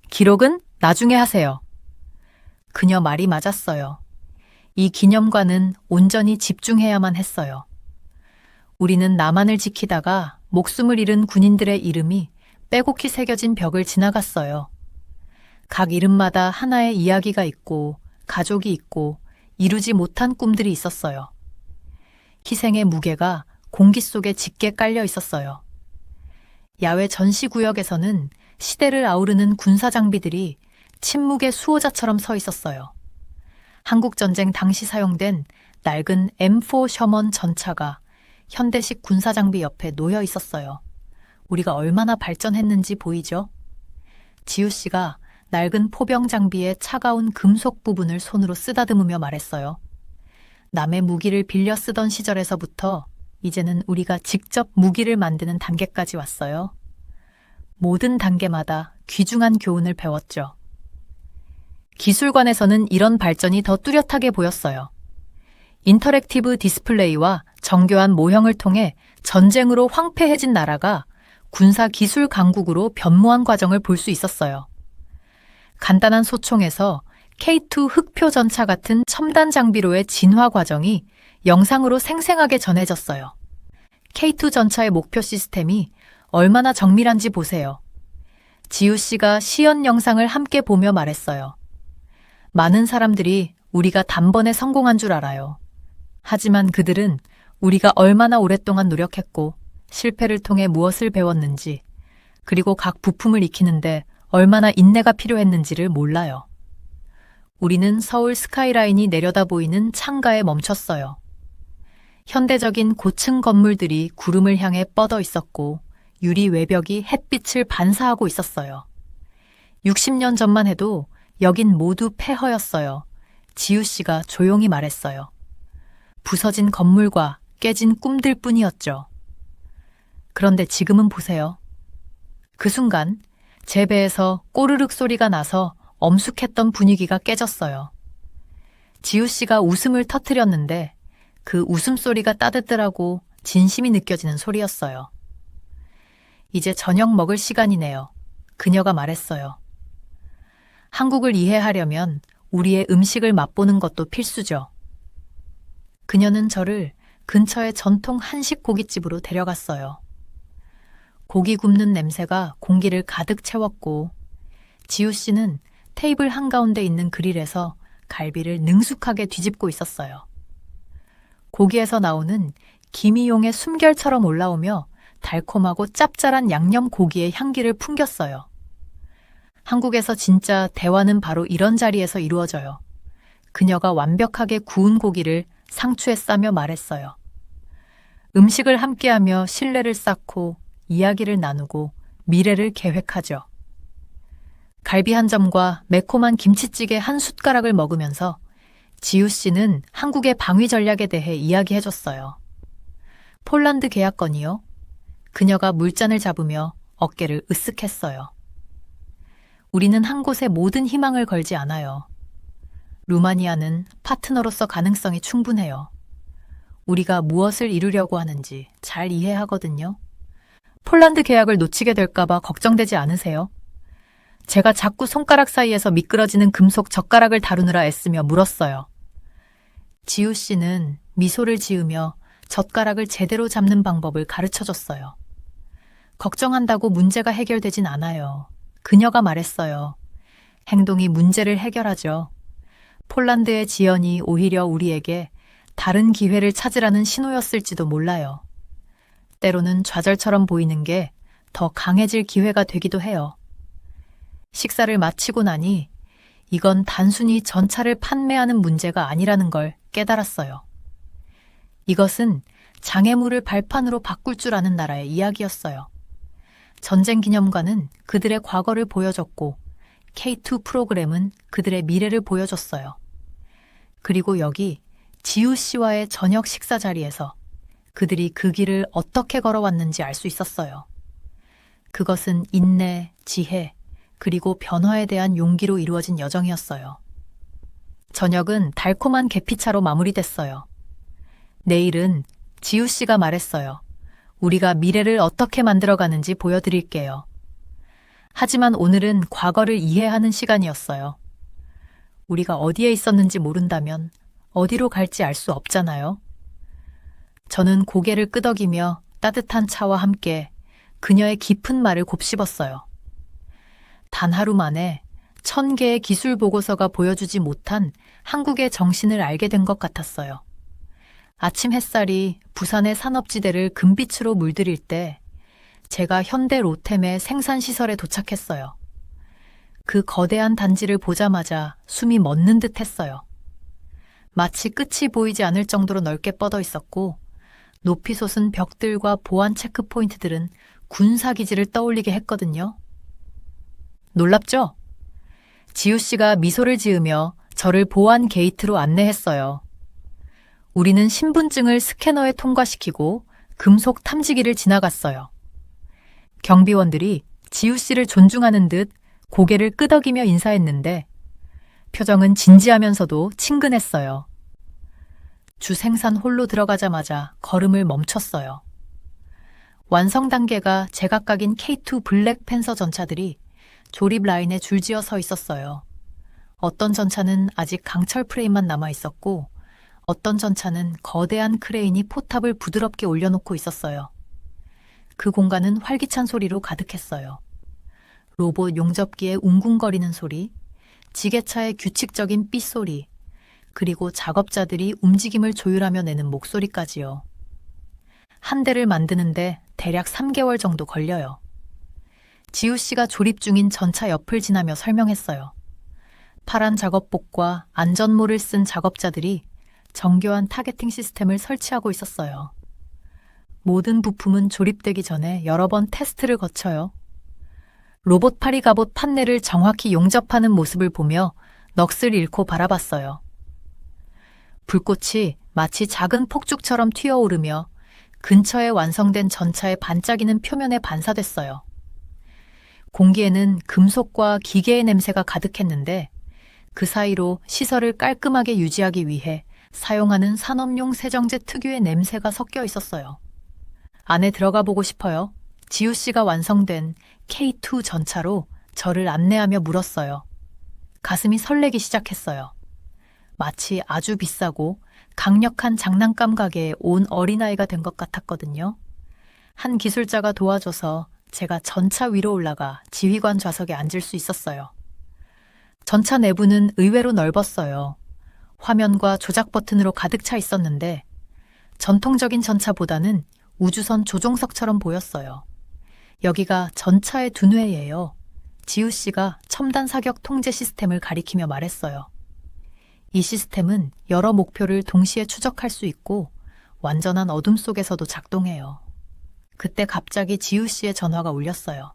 기록은 나중에 하세요. 그녀 말이 맞았어요. 이 기념관은 온전히 집중해야만 했어요. 우리는 남한을 지키다가 목숨을 잃은 군인들의 이름이 빼곡히 새겨진 벽을 지나갔어요. 각 이름마다 하나의 이야기가 있고 가족이 있고 이루지 못한 꿈들이 있었어요. 희생의 무게가 공기 속에 짙게 깔려 있었어요. 야외 전시구역에서는 시대를 아우르는 군사 장비들이 침묵의 수호자처럼 서 있었어요. 한국전쟁 당시 사용된 낡은 M4 셔먼 전차가 현대식 군사 장비 옆에 놓여 있었어요. 우리가 얼마나 발전했는지 보이죠? 지우 씨가 낡은 포병 장비의 차가운 금속 부분을 손으로 쓰다듬으며 말했어요. 남의 무기를 빌려 쓰던 시절에서부터 이제는 우리가 직접 무기를 만드는 단계까지 왔어요. 모든 단계마다 귀중한 교훈을 배웠죠. 기술관에서는 이런 발전이 더 뚜렷하게 보였어요. 인터랙티브 디스플레이와 정교한 모형을 통해 전쟁으로 황폐해진 나라가 군사 기술 강국으로 변모한 과정을 볼 수 있었어요. 간단한 소총에서 K2 흑표 전차 같은 첨단 장비로의 진화 과정이 영상으로 생생하게 전해졌어요. K2 전차의 목표 시스템이 얼마나 정밀한지 보세요. 지우 씨가 시연 영상을 함께 보며 말했어요. 많은 사람들이 우리가 단번에 성공한 줄 알아요. 하지만 그들은 우리가 얼마나 오랫동안 노력했고 실패를 통해 무엇을 배웠는지, 그리고 각 부품을 익히는데 얼마나 인내가 필요했는지를 몰라요. 우리는 서울 스카이라인이 내려다 보이는 창가에 멈췄어요. 현대적인 고층 건물들이 구름을 향해 뻗어 있었고 유리 외벽이 햇빛을 반사하고 있었어요. 60년 전만 해도 여긴 모두 폐허였어요. 지우 씨가 조용히 말했어요. 부서진 건물과 깨진 꿈들 뿐이었죠. 그런데 지금은 보세요. 그 순간 제 배에서 꼬르륵 소리가 나서 엄숙했던 분위기가 깨졌어요. 지우 씨가 웃음을 터뜨렸는데 그 웃음소리가 따뜻하고 진심이 느껴지는 소리였어요. 이제 저녁 먹을 시간이네요. 그녀가 말했어요. 한국을 이해하려면 우리의 음식을 맛보는 것도 필수죠. 그녀는 저를 근처의 전통 한식 고깃집으로 데려갔어요. 고기 굽는 냄새가 공기를 가득 채웠고 지우 씨는 테이블 한가운데 있는 그릴에서 갈비를 능숙하게 뒤집고 있었어요. 고기에서 나오는 김이용의 숨결처럼 올라오며 달콤하고 짭짤한 양념 고기의 향기를 풍겼어요. 한국에서 진짜 대화는 바로 이런 자리에서 이루어져요. 그녀가 완벽하게 구운 고기를 상추에 싸며 말했어요. 음식을 함께하며 신뢰를 쌓고 이야기를 나누고 미래를 계획하죠. 갈비 한 점과 매콤한 김치찌개 한 숟가락을 먹으면서 지우 씨는 한국의 방위 전략에 대해 이야기해줬어요. 폴란드 계약건이요? 그녀가 물잔을 잡으며 어깨를 으쓱했어요. 우리는 한 곳에 모든 희망을 걸지 않아요. 루마니아는 파트너로서 가능성이 충분해요. 우리가 무엇을 이루려고 하는지 잘 이해하거든요. 폴란드 계약을 놓치게 될까봐 걱정되지 않으세요? 제가 자꾸 손가락 사이에서 미끄러지는 금속 젓가락을 다루느라 애쓰며 물었어요. 지우 씨는 미소를 지으며 젓가락을 제대로 잡는 방법을 가르쳐줬어요. 걱정한다고 문제가 해결되진 않아요. 그녀가 말했어요. 행동이 문제를 해결하죠. 폴란드의 지연이 오히려 우리에게 다른 기회를 찾으라는 신호였을지도 몰라요. 때로는 좌절처럼 보이는 게 더 강해질 기회가 되기도 해요. 식사를 마치고 나니 이건 단순히 전차를 판매하는 문제가 아니라는 걸 깨달았어요. 이것은 장애물을 발판으로 바꿀 줄 아는 나라의 이야기였어요. 전쟁 기념관은 그들의 과거를 보여줬고 K2 프로그램은 그들의 미래를 보여줬어요. 그리고 여기 지우 씨와의 저녁 식사 자리에서 그들이 그 길을 어떻게 걸어왔는지 알 수 있었어요. 그것은 인내, 지혜, 그리고 변화에 대한 용기로 이루어진 여정이었어요. 저녁은 달콤한 계피차로 마무리됐어요. 내일은 지우 씨가 말했어요. 우리가 미래를 어떻게 만들어가는지 보여드릴게요. 하지만 오늘은 과거를 이해하는 시간이었어요. 우리가 어디에 있었는지 모른다면 어디로 갈지 알 수 없잖아요. 저는 고개를 끄덕이며 따뜻한 차와 함께 그녀의 깊은 말을 곱씹었어요. 단 하루 만에 1000개의 기술 보고서가 보여주지 못한 한국의 정신을 알게 된 것 같았어요. 아침 햇살이 부산의 산업지대를 금빛으로 물들일 때 제가 현대 로템의 생산시설에 도착했어요. 그 거대한 단지를 보자마자 숨이 멎는 듯 했어요. 마치 끝이 보이지 않을 정도로 넓게 뻗어 있었고 높이 솟은 벽들과 보안 체크 포인트들은 군사기지를 떠올리게 했거든요. 놀랍죠? 지우 씨가 미소를 지으며 저를 보안 게이트로 안내했어요. 우리는 신분증을 스캐너에 통과시키고 금속 탐지기를 지나갔어요. 경비원들이 지우 씨를 존중하는 듯 고개를 끄덕이며 인사했는데 표정은 진지하면서도 친근했어요. 주 생산 홀로 들어가자마자 걸음을 멈췄어요. 완성 단계가 제각각인 K2 블랙 팬서 전차들이 조립 라인에 줄지어 서 있었어요. 어떤 전차는 아직 강철 프레임만 남아 있었고 어떤 전차는 거대한 크레인이 포탑을 부드럽게 올려놓고 있었어요. 그 공간은 활기찬 소리로 가득했어요. 로봇 용접기의 웅궁거리는 소리, 지게차의 규칙적인 삐소리, 그리고 작업자들이 움직임을 조율하며 내는 목소리까지요. 한 대를 만드는데 대략 3개월 정도 걸려요. 지우 씨가 조립 중인 전차 옆을 지나며 설명했어요. 파란 작업복과 안전모를 쓴 작업자들이 정교한 타겟팅 시스템을 설치하고 있었어요. 모든 부품은 조립되기 전에 여러 번 테스트를 거쳐요. 로봇팔이 갑옷 판넬을 정확히 용접하는 모습을 보며 넋을 잃고 바라봤어요. 불꽃이 마치 작은 폭죽처럼 튀어오르며 근처에 완성된 전차의 반짝이는 표면에 반사됐어요. 공기에는 금속과 기계의 냄새가 가득했는데 그 사이로 시설을 깔끔하게 유지하기 위해 사용하는 산업용 세정제 특유의 냄새가 섞여 있었어요. 안에 들어가 보고 싶어요. 지우 씨가 완성된 K2 전차로 저를 안내하며 물었어요. 가슴이 설레기 시작했어요. 마치 아주 비싸고 강력한 장난감 가게에 온 어린아이가 된 것 같았거든요. 한 기술자가 도와줘서 제가 전차 위로 올라가 지휘관 좌석에 앉을 수 있었어요. 전차 내부는 의외로 넓었어요. 화면과 조작 버튼으로 가득 차 있었는데 전통적인 전차보다는 우주선 조종석처럼 보였어요. 여기가 전차의 두뇌예요. 지우 씨가 첨단 사격 통제 시스템을 가리키며 말했어요. 이 시스템은 여러 목표를 동시에 추적할 수 있고 완전한 어둠 속에서도 작동해요. 그때 갑자기 지우 씨의 전화가 울렸어요.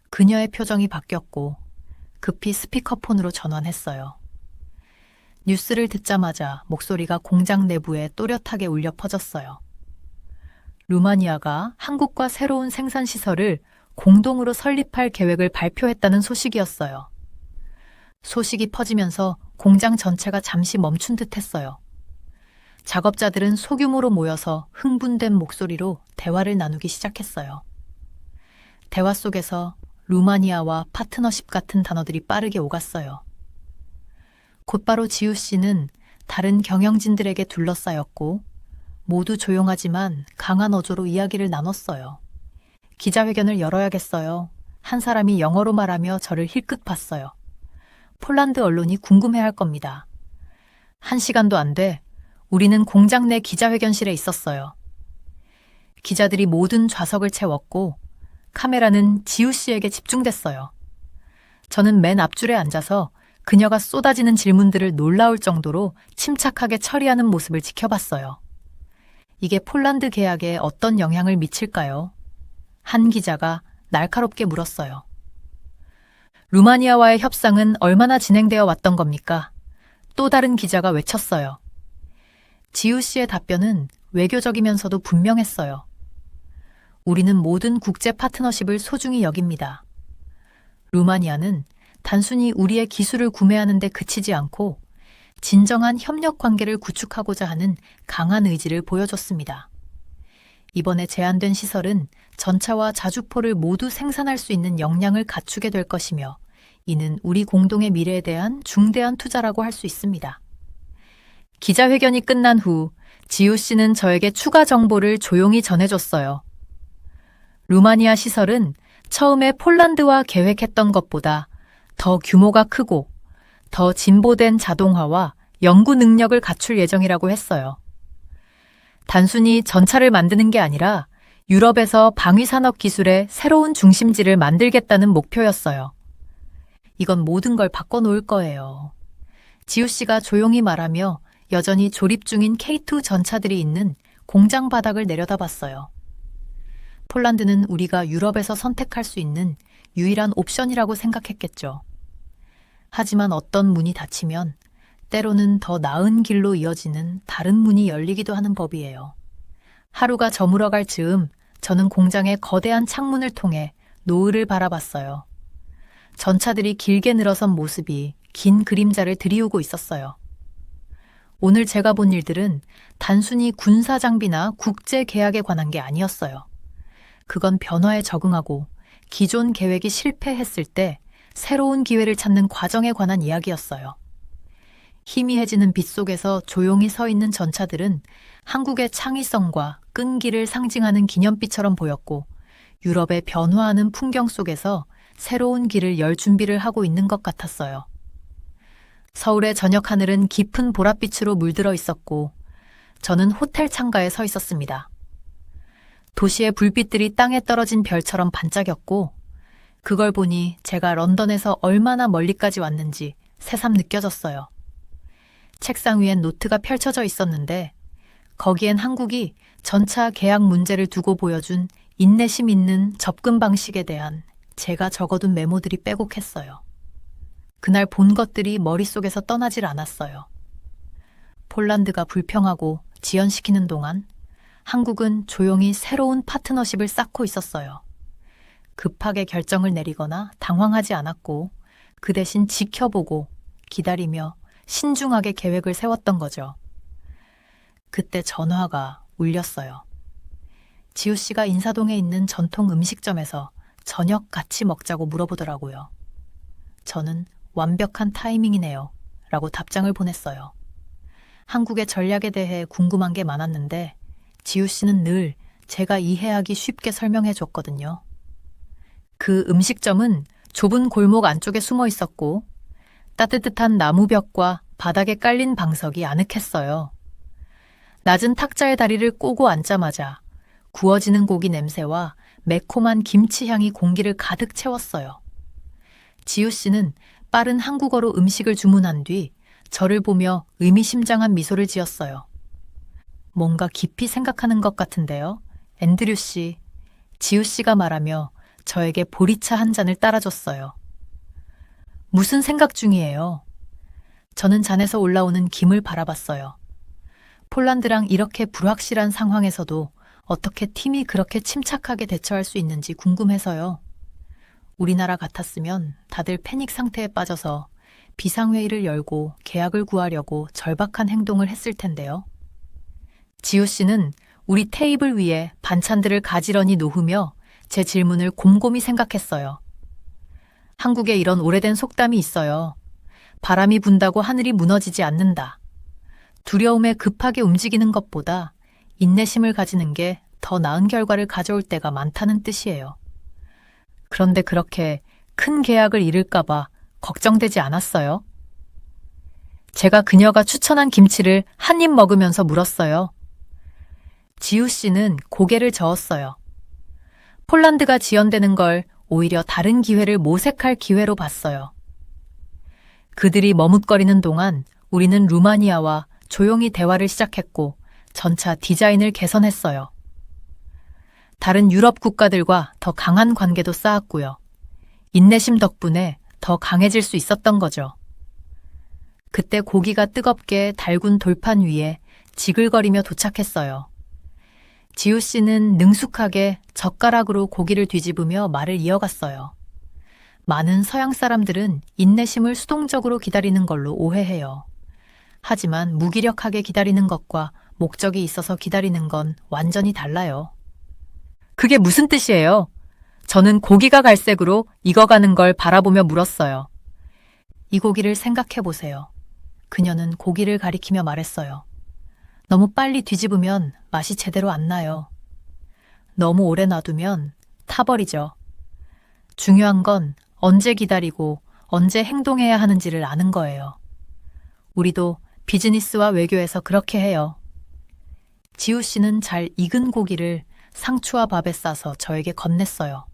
그녀의 표정이 바뀌었고 급히 스피커폰으로 전환했어요. 뉴스를 듣자마자 목소리가 공장 내부에 또렷하게 울려 퍼졌어요. 루마니아가 한국과 새로운 생산시설을 공동으로 설립할 계획을 발표했다는 소식이었어요. 소식이 퍼지면서 공장 전체가 잠시 멈춘 듯 했어요. 작업자들은 소규모로 모여서 흥분된 목소리로 대화를 나누기 시작했어요. 대화 속에서 루마니아와 파트너십 같은 단어들이 빠르게 오갔어요. 곧바로 지우 씨는 다른 경영진들에게 둘러싸였고 모두 조용하지만 강한 어조로 이야기를 나눴어요. 기자회견을 열어야겠어요. 한 사람이 영어로 말하며 저를 힐끗 봤어요. 폴란드 언론이 궁금해할 겁니다. 1시간도 안 돼. 우리는 공장 내 기자회견실에 있었어요. 기자들이 모든 좌석을 채웠고 카메라는 지우 씨에게 집중됐어요. 저는 맨 앞줄에 앉아서 그녀가 쏟아지는 질문들을 놀라울 정도로 침착하게 처리하는 모습을 지켜봤어요. 이게 폴란드 계약에 어떤 영향을 미칠까요? 한 기자가 날카롭게 물었어요. 루마니아와의 협상은 얼마나 진행되어 왔던 겁니까? 또 다른 기자가 외쳤어요. 지우 씨의 답변은 외교적이면서도 분명했어요. 우리는 모든 국제 파트너십을 소중히 여깁니다. 루마니아는 단순히 우리의 기술을 구매하는 데 그치지 않고 진정한 협력 관계를 구축하고자 하는 강한 의지를 보여줬습니다. 이번에 제안된 시설은 전차와 자주포를 모두 생산할 수 있는 역량을 갖추게 될 것이며 이는 우리 공동의 미래에 대한 중대한 투자라고 할 수 있습니다. 기자회견이 끝난 후 지우 씨는 저에게 추가 정보를 조용히 전해줬어요. 루마니아 시설은 처음에 폴란드와 계획했던 것보다 더 규모가 크고 더 진보된 자동화와 연구 능력을 갖출 예정이라고 했어요. 단순히 전차를 만드는 게 아니라 유럽에서 방위산업 기술의 새로운 중심지를 만들겠다는 목표였어요. 이건 모든 걸 바꿔놓을 거예요. 지우 씨가 조용히 말하며 여전히 조립 중인 K2 전차들이 있는 공장 바닥을 내려다봤어요. 폴란드는 우리가 유럽에서 선택할 수 있는 유일한 옵션이라고 생각했겠죠. 하지만 어떤 문이 닫히면 때로는 더 나은 길로 이어지는 다른 문이 열리기도 하는 법이에요. 하루가 저물어갈 즈음 저는 공장의 거대한 창문을 통해 노을을 바라봤어요. 전차들이 길게 늘어선 모습이 긴 그림자를 드리우고 있었어요. 오늘 제가 본 일들은 단순히 군사 장비나 국제 계약에 관한 게 아니었어요. 그건 변화에 적응하고 기존 계획이 실패했을 때 새로운 기회를 찾는 과정에 관한 이야기였어요. 희미해지는 빛 속에서 조용히 서 있는 전차들은 한국의 창의성과 끈기를 상징하는 기념비처럼 보였고 유럽의 변화하는 풍경 속에서 새로운 길을 열 준비를 하고 있는 것 같았어요. 서울의 저녁 하늘은 깊은 보랏빛으로 물들어 있었고 저는 호텔 창가에 서 있었습니다. 도시의 불빛들이 땅에 떨어진 별처럼 반짝였고 그걸 보니 제가 런던에서 얼마나 멀리까지 왔는지 새삼 느껴졌어요. 책상 위엔 노트가 펼쳐져 있었는데 거기엔 한국이 전차 계약 문제를 두고 보여준 인내심 있는 접근 방식에 대한 제가 적어둔 메모들이 빼곡했어요. 그날 본 것들이 머릿속에서 떠나질 않았어요. 폴란드가 불평하고 지연시키는 동안 한국은 조용히 새로운 파트너십을 쌓고 있었어요. 급하게 결정을 내리거나 당황하지 않았고 그 대신 지켜보고 기다리며 신중하게 계획을 세웠던 거죠. 그때 전화가 울렸어요. 지우 씨가 인사동에 있는 전통 음식점에서 저녁 같이 먹자고 물어보더라고요. 저는 완벽한 타이밍이네요 라고 답장을 보냈어요. 한국의 전략에 대해 궁금한 게 많았는데 지우 씨는 늘 제가 이해하기 쉽게 설명해 줬거든요. 그 음식점은 좁은 골목 안쪽에 숨어 있었고 따뜻한 나무벽과 바닥에 깔린 방석이 아늑했어요. 낮은 탁자의 다리를 꼬고 앉자마자 구워지는 고기 냄새와 매콤한 김치 향이 공기를 가득 채웠어요. 지우 씨는 빠른 한국어로 음식을 주문한 뒤 저를 보며 의미심장한 미소를 지었어요. 뭔가 깊이 생각하는 것 같은데요. 앤드류 씨, 지우 씨가 말하며 저에게 보리차 한 잔을 따라줬어요. 무슨 생각 중이에요? 저는 잔에서 올라오는 김을 바라봤어요. 폴란드랑 이렇게 불확실한 상황에서도 어떻게 팀이 그렇게 침착하게 대처할 수 있는지 궁금해서요. 우리나라 같았으면 다들 패닉 상태에 빠져서 비상회의를 열고 계약을 구하려고 절박한 행동을 했을 텐데요. 지우 씨는 우리 테이블 위에 반찬들을 가지런히 놓으며 제 질문을 곰곰이 생각했어요. 한국에 이런 오래된 속담이 있어요. 바람이 분다고 하늘이 무너지지 않는다. 두려움에 급하게 움직이는 것보다 인내심을 가지는 게 더 나은 결과를 가져올 때가 많다는 뜻이에요. 그런데 그렇게 큰 계약을 잃을까봐 걱정되지 않았어요? 제가 그녀가 추천한 김치를 한 입 먹으면서 물었어요. 지우 씨는 고개를 저었어요. 폴란드가 지연되는 걸 오히려 다른 기회를 모색할 기회로 봤어요. 그들이 머뭇거리는 동안 우리는 루마니아와 조용히 대화를 시작했고 전차 디자인을 개선했어요. 다른 유럽 국가들과 더 강한 관계도 쌓았고요. 인내심 덕분에 더 강해질 수 있었던 거죠. 그때 고기가 뜨겁게 달군 돌판 위에 지글거리며 도착했어요. 지우 씨는 능숙하게 젓가락으로 고기를 뒤집으며 말을 이어갔어요. 많은 서양 사람들은 인내심을 수동적으로 기다리는 걸로 오해해요. 하지만 무기력하게 기다리는 것과 목적이 있어서 기다리는 건 완전히 달라요. 그게 무슨 뜻이에요? 저는 고기가 갈색으로 익어가는 걸 바라보며 물었어요. 이 고기를 생각해 보세요. 그녀는 고기를 가리키며 말했어요. 너무 빨리 뒤집으면 맛이 제대로 안 나요. 너무 오래 놔두면 타버리죠. 중요한 건 언제 기다리고 언제 행동해야 하는지를 아는 거예요. 우리도 비즈니스와 외교에서 그렇게 해요. 지우 씨는 잘 익은 고기를 상추와 밥에 싸서 저에게 건넸어요.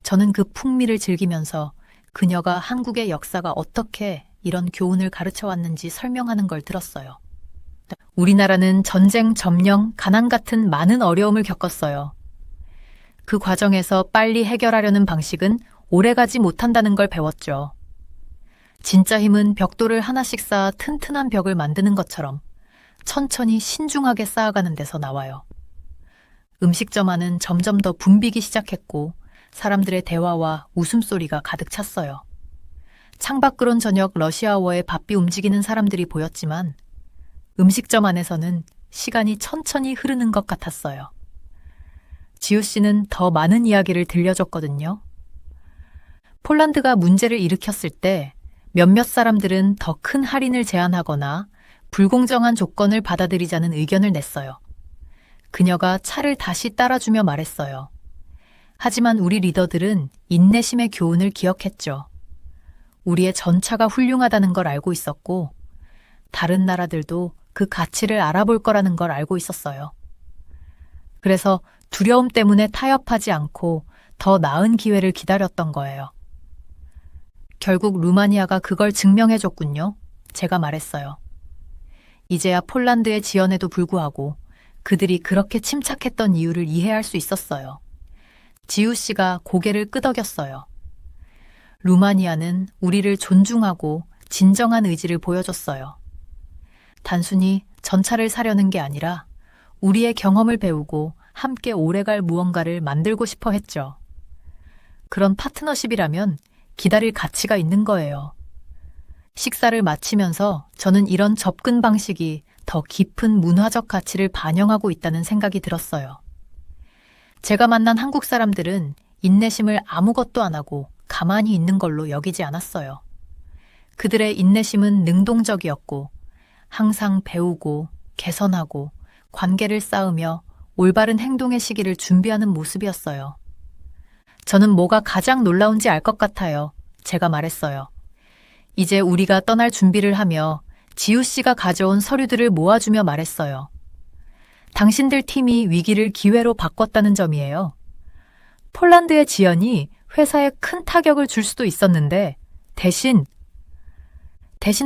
저는 그 풍미를 즐기면서 그녀가 한국의 역사가 어떻게 이런 교훈을 가르쳐 왔는지 설명하는 걸 들었어요. 우리나라는 전쟁, 점령, 가난 같은 많은 어려움을 겪었어요. 그 과정에서 빨리 해결하려는 방식은 오래가지 못한다는 걸 배웠죠. 진짜 힘은 벽돌을 하나씩 쌓아 튼튼한 벽을 만드는 것처럼 천천히 신중하게 쌓아가는 데서 나와요. 음식점 안은 점점 더 붐비기 시작했고 사람들의 대화와 웃음소리가 가득 찼어요. 창밖으론 저녁 러시아워에 바삐 움직이는 사람들이 보였지만 음식점 안에서는 시간이 천천히 흐르는 것 같았어요. 지우 씨는 더 많은 이야기를 들려줬거든요. 폴란드가 문제를 일으켰을 때 몇몇 사람들은 더 큰 할인을 제안하거나 불공정한 조건을 받아들이자는 의견을 냈어요. 그녀가 차를 다시 따라주며 말했어요. 하지만 우리 리더들은 인내심의 교훈을 기억했죠. 우리의 전차가 훌륭하다는 걸 알고 있었고 다른 나라들도 그 가치를 알아볼 거라는 걸 알고 있었어요. 그래서 두려움 때문에 타협하지 않고 더 나은 기회를 기다렸던 거예요. 결국 루마니아가 그걸 증명해줬군요. 제가 말했어요. 이제야 폴란드의 지원에도 불구하고 그들이 그렇게 침착했던 이유를 이해할 수 있었어요. 지우 씨가 고개를 끄덕였어요. 루마니아는 우리를 존중하고 진정한 의지를 보여줬어요. 단순히 전차를 사려는 게 아니라 우리의 경험을 배우고 함께 오래갈 무언가를 만들고 싶어 했죠. 그런 파트너십이라면 기다릴 가치가 있는 거예요. 식사를 마치면서 저는 이런 접근 방식이 더 깊은 문화적 가치를 반영하고 있다는 생각이 들었어요. 제가 만난 한국 사람들은 인내심을 아무것도 안 하고 가만히 있는 걸로 여기지 않았어요. 그들의 인내심은 능동적이었고 항상 배우고 개선하고 관계를 쌓으며 올바른 행동의 시기를 준비하는 모습이었어요. 저는 뭐가 가장 놀라운지 알 것 같아요. 제가 말했어요. 이제 우리가 떠날 준비를 하며 지우 씨가 가져온 서류들을 모아주며 말했어요. 당신들 팀이 위기를 기회로 바꿨다는 점이에요. 폴란드의 지연이 회사에 큰 타격을 줄 수도 있었는데 대신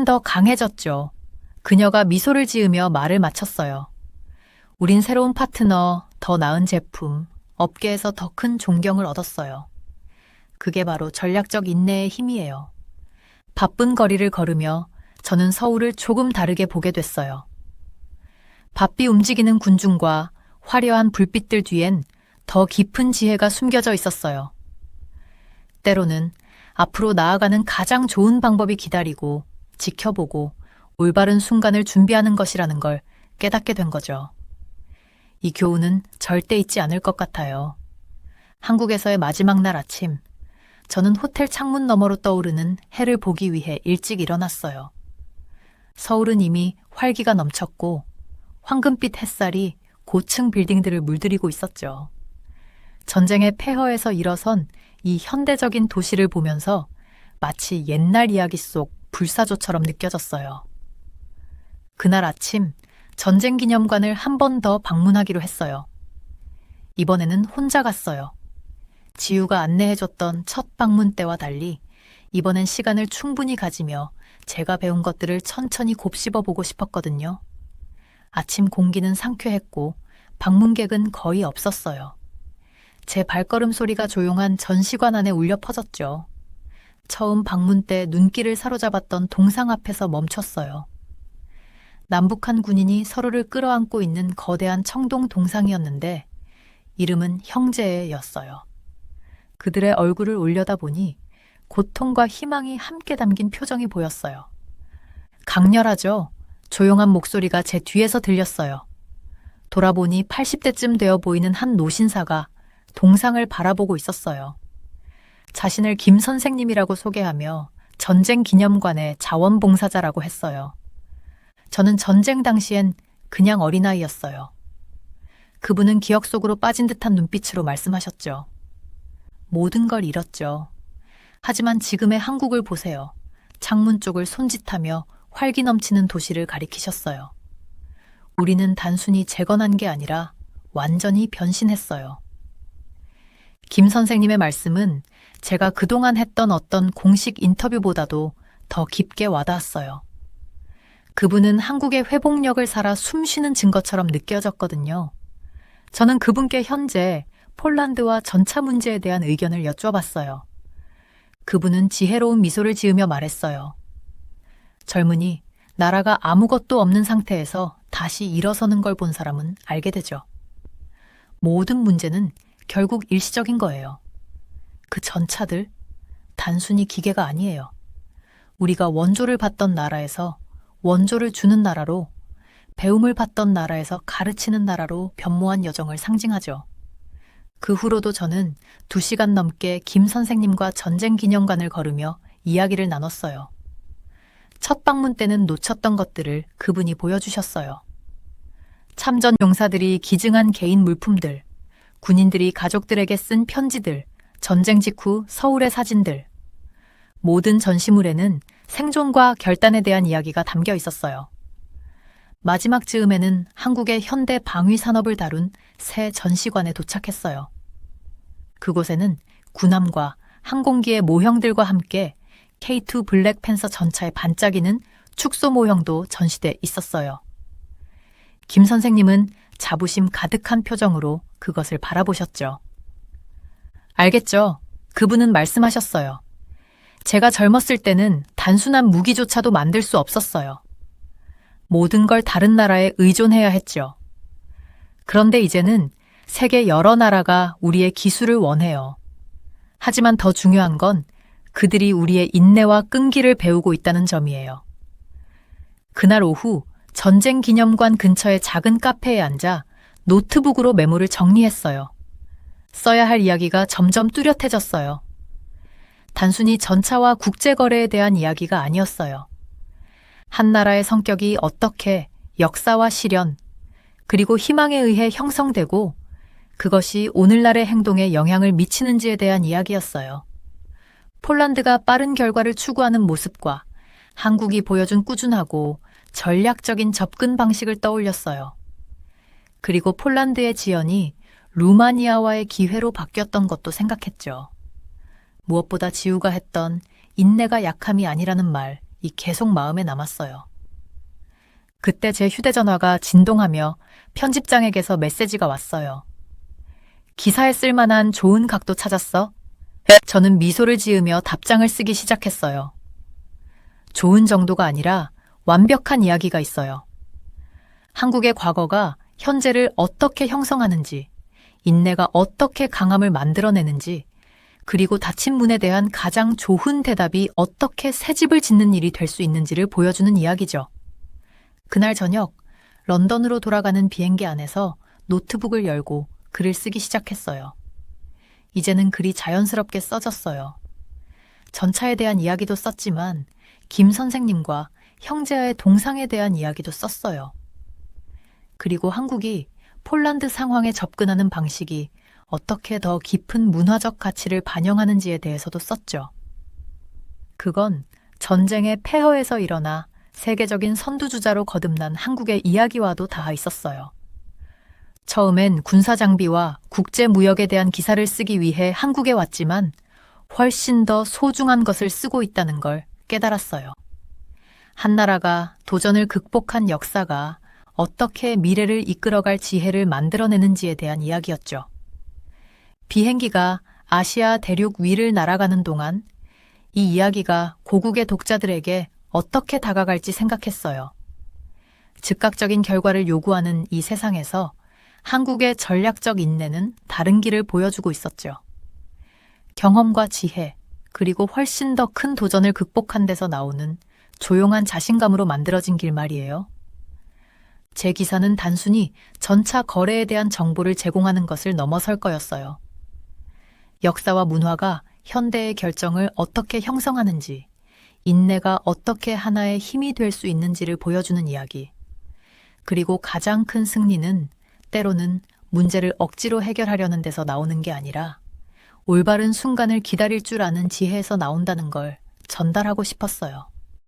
더 강해졌죠. 그녀가 미소를 지으며 말을 마쳤어요. 우린 새로운 파트너, 더 나은 제품, 업계에서 더 큰 존경을 얻었어요. 그게 바로 전략적 인내의 힘이에요. 바쁜 거리를 걸으며 저는 서울을 조금 다르게 보게 됐어요. 바삐 움직이는 군중과 화려한 불빛들 뒤엔 더 깊은 지혜가 숨겨져 있었어요. 때로는 앞으로 나아가는 가장 좋은 방법이 기다리고 지켜보고 올바른 순간을 준비하는 것이라는 걸 깨닫게 된 거죠. 이 교훈은 절대 잊지 않을 것 같아요. 한국에서의 마지막 날 아침, 저는 호텔 창문 너머로 떠오르는 해를 보기 위해 일찍 일어났어요. 서울은 이미 활기가 넘쳤고 황금빛 햇살이 고층 빌딩들을 물들이고 있었죠. 전쟁의 폐허에서 일어선 이 현대적인 도시를 보면서 마치 옛날 이야기 속 불사조처럼 느껴졌어요. 그날 아침 전쟁기념관을 한 번 더 방문하기로 했어요. 이번에는 혼자 갔어요. 지우가 안내해줬던 첫 방문 때와 달리 이번엔 시간을 충분히 가지며 제가 배운 것들을 천천히 곱씹어 보고 싶었거든요. 아침 공기는 상쾌했고 방문객은 거의 없었어요. 제 발걸음 소리가 조용한 전시관 안에 울려 퍼졌죠. 처음 방문 때 눈길을 사로잡았던 동상 앞에서 멈췄어요. 남북한 군인이 서로를 끌어안고 있는 거대한 청동 동상이었는데 이름은 형제였어요. 그들의 얼굴을 올려다보니 고통과 희망이 함께 담긴 표정이 보였어요. 강렬하죠? 조용한 목소리가 제 뒤에서 들렸어요. 돌아보니 80대쯤 되어 보이는 한 노신사가 동상을 바라보고 있었어요. 자신을 김 선생님이라고 소개하며 전쟁 기념관의 자원봉사자라고 했어요. 저는 전쟁 당시엔 그냥 어린아이였어요. 그분은 기억 속으로 빠진 듯한 눈빛으로 말씀하셨죠. 모든 걸 잃었죠. 하지만 지금의 한국을 보세요. 창문 쪽을 손짓하며 활기 넘치는 도시를 가리키셨어요. 우리는 단순히 재건한 게 아니라 완전히 변신했어요. 김 선생님의 말씀은 제가 그동안 했던 어떤 공식 인터뷰보다도 더 깊게 와닿았어요. 그분은 한국의 회복력을 살아 숨쉬는 증거처럼 느껴졌거든요. 저는 그분께 현재 폴란드와 전차 문제에 대한 의견을 여쭤봤어요. 그분은 지혜로운 미소를 지으며 말했어요. 젊은이, 나라가 아무것도 없는 상태에서 다시 일어서는 걸 본 사람은 알게 되죠. 모든 문제는 결국 일시적인 거예요. 그 전차들, 단순히 기계가 아니에요. 우리가 원조를 받던 나라에서 원조를 주는 나라로, 배움을 받던 나라에서 가르치는 나라로 변모한 여정을 상징하죠. 그 후로도 저는 2시간 넘게 김 선생님과 전쟁 기념관을 걸으며 이야기를 나눴어요. 첫 방문 때는 놓쳤던 것들을 그분이 보여주셨어요. 참전 용사들이 기증한 개인 물품들, 군인들이 가족들에게 쓴 편지들, 전쟁 직후 서울의 사진들. 모든 전시물에는 생존과 결단에 대한 이야기가 담겨 있었어요. 마지막 즈음에는 한국의 현대 방위 산업을 다룬 새 전시관에 도착했어요. 그곳에는 군함과 항공기의 모형들과 함께 K2 블랙팬서 전차에 반짝이는 축소 모형도 전시돼 있었어요. 김 선생님은 자부심 가득한 표정으로 그것을 바라보셨죠. 알겠죠? 그분은 말씀하셨어요. 제가 젊었을 때는 단순한 무기조차도 만들 수 없었어요. 모든 걸 다른 나라에 의존해야 했죠. 그런데 이제는 세계 여러 나라가 우리의 기술을 원해요. 하지만 더 중요한 건 그들이 우리의 인내와 끈기를 배우고 있다는 점이에요. 그날 오후 전쟁 기념관 근처의 작은 카페에 앉아 노트북으로 메모를 정리했어요. 써야 할 이야기가 점점 뚜렷해졌어요. 단순히 전차와 국제거래에 대한 이야기가 아니었어요. 한 나라의 성격이 어떻게 역사와 시련, 그리고 희망에 의해 형성되고 그것이 오늘날의 행동에 영향을 미치는지에 대한 이야기였어요. 폴란드가 빠른 결과를 추구하는 모습과 한국이 보여준 꾸준하고 전략적인 접근 방식을 떠올렸어요. 그리고 폴란드의 지연이 루마니아와의 기회로 바뀌었던 것도 생각했죠. 무엇보다 지우가 했던 인내가 약함이 아니라는 말이 계속 마음에 남았어요. 그때 제 휴대전화가 진동하며 편집장에게서 메시지가 왔어요. 기사에 쓸 만한 좋은 각도 찾았어? 저는 미소를 지으며 답장을 쓰기 시작했어요. 좋은 정도가 아니라 완벽한 이야기가 있어요. 한국의 과거가 현재를 어떻게 형성하는지, 인내가 어떻게 강함을 만들어내는지, 그리고 닫힌 문에 대한 가장 좋은 대답이 어떻게 새 집을 짓는 일이 될 수 있는지를 보여주는 이야기죠. 그날 저녁, 런던으로 돌아가는 비행기 안에서 노트북을 열고 글을 쓰기 시작했어요. 이제는 글이 자연스럽게 써졌어요. 전차에 대한 이야기도 썼지만 김 선생님과 형제와의 동상에 대한 이야기도 썼어요. 그리고 한국이 폴란드 상황에 접근하는 방식이 어떻게 더 깊은 문화적 가치를 반영하는지에 대해서도 썼죠. 그건 전쟁의 폐허에서 일어나 세계적인 선두주자로 거듭난 한국의 이야기와도 닿아 있었어요. 처음엔 군사장비와 국제무역에 대한 기사를 쓰기 위해 한국에 왔지만 훨씬 더 소중한 것을 쓰고 있다는 걸 깨달았어요. 한 나라가 도전을 극복한 역사가 어떻게 미래를 이끌어갈 지혜를 만들어내는지에 대한 이야기였죠. 비행기가 아시아 대륙 위를 날아가는 동안 이 이야기가 고국의 독자들에게 어떻게 다가갈지 생각했어요. 즉각적인 결과를 요구하는 이 세상에서 한국의 전략적 인내는 다른 길을 보여주고 있었죠. 경험과 지혜, 그리고 훨씬 더 큰 도전을 극복한 데서 나오는 조용한 자신감으로 만들어진 길 말이에요. 제 기사는 단순히 전차 거래에 대한 정보를 제공하는 것을 넘어설 거였어요. 역사와 문화가 현대의 결정을 어떻게 형성하는지, 인내가 어떻게 하나의 힘이 될 수 있는지를 보여주는 이야기. 그리고 가장 큰 승리는 때로는 문제를 억지로 해결하려는 데서 나오는 게 아니라 올바른 순간을 기다릴 줄 아는 지혜에서 나온다는 걸 전달하고 싶었어요.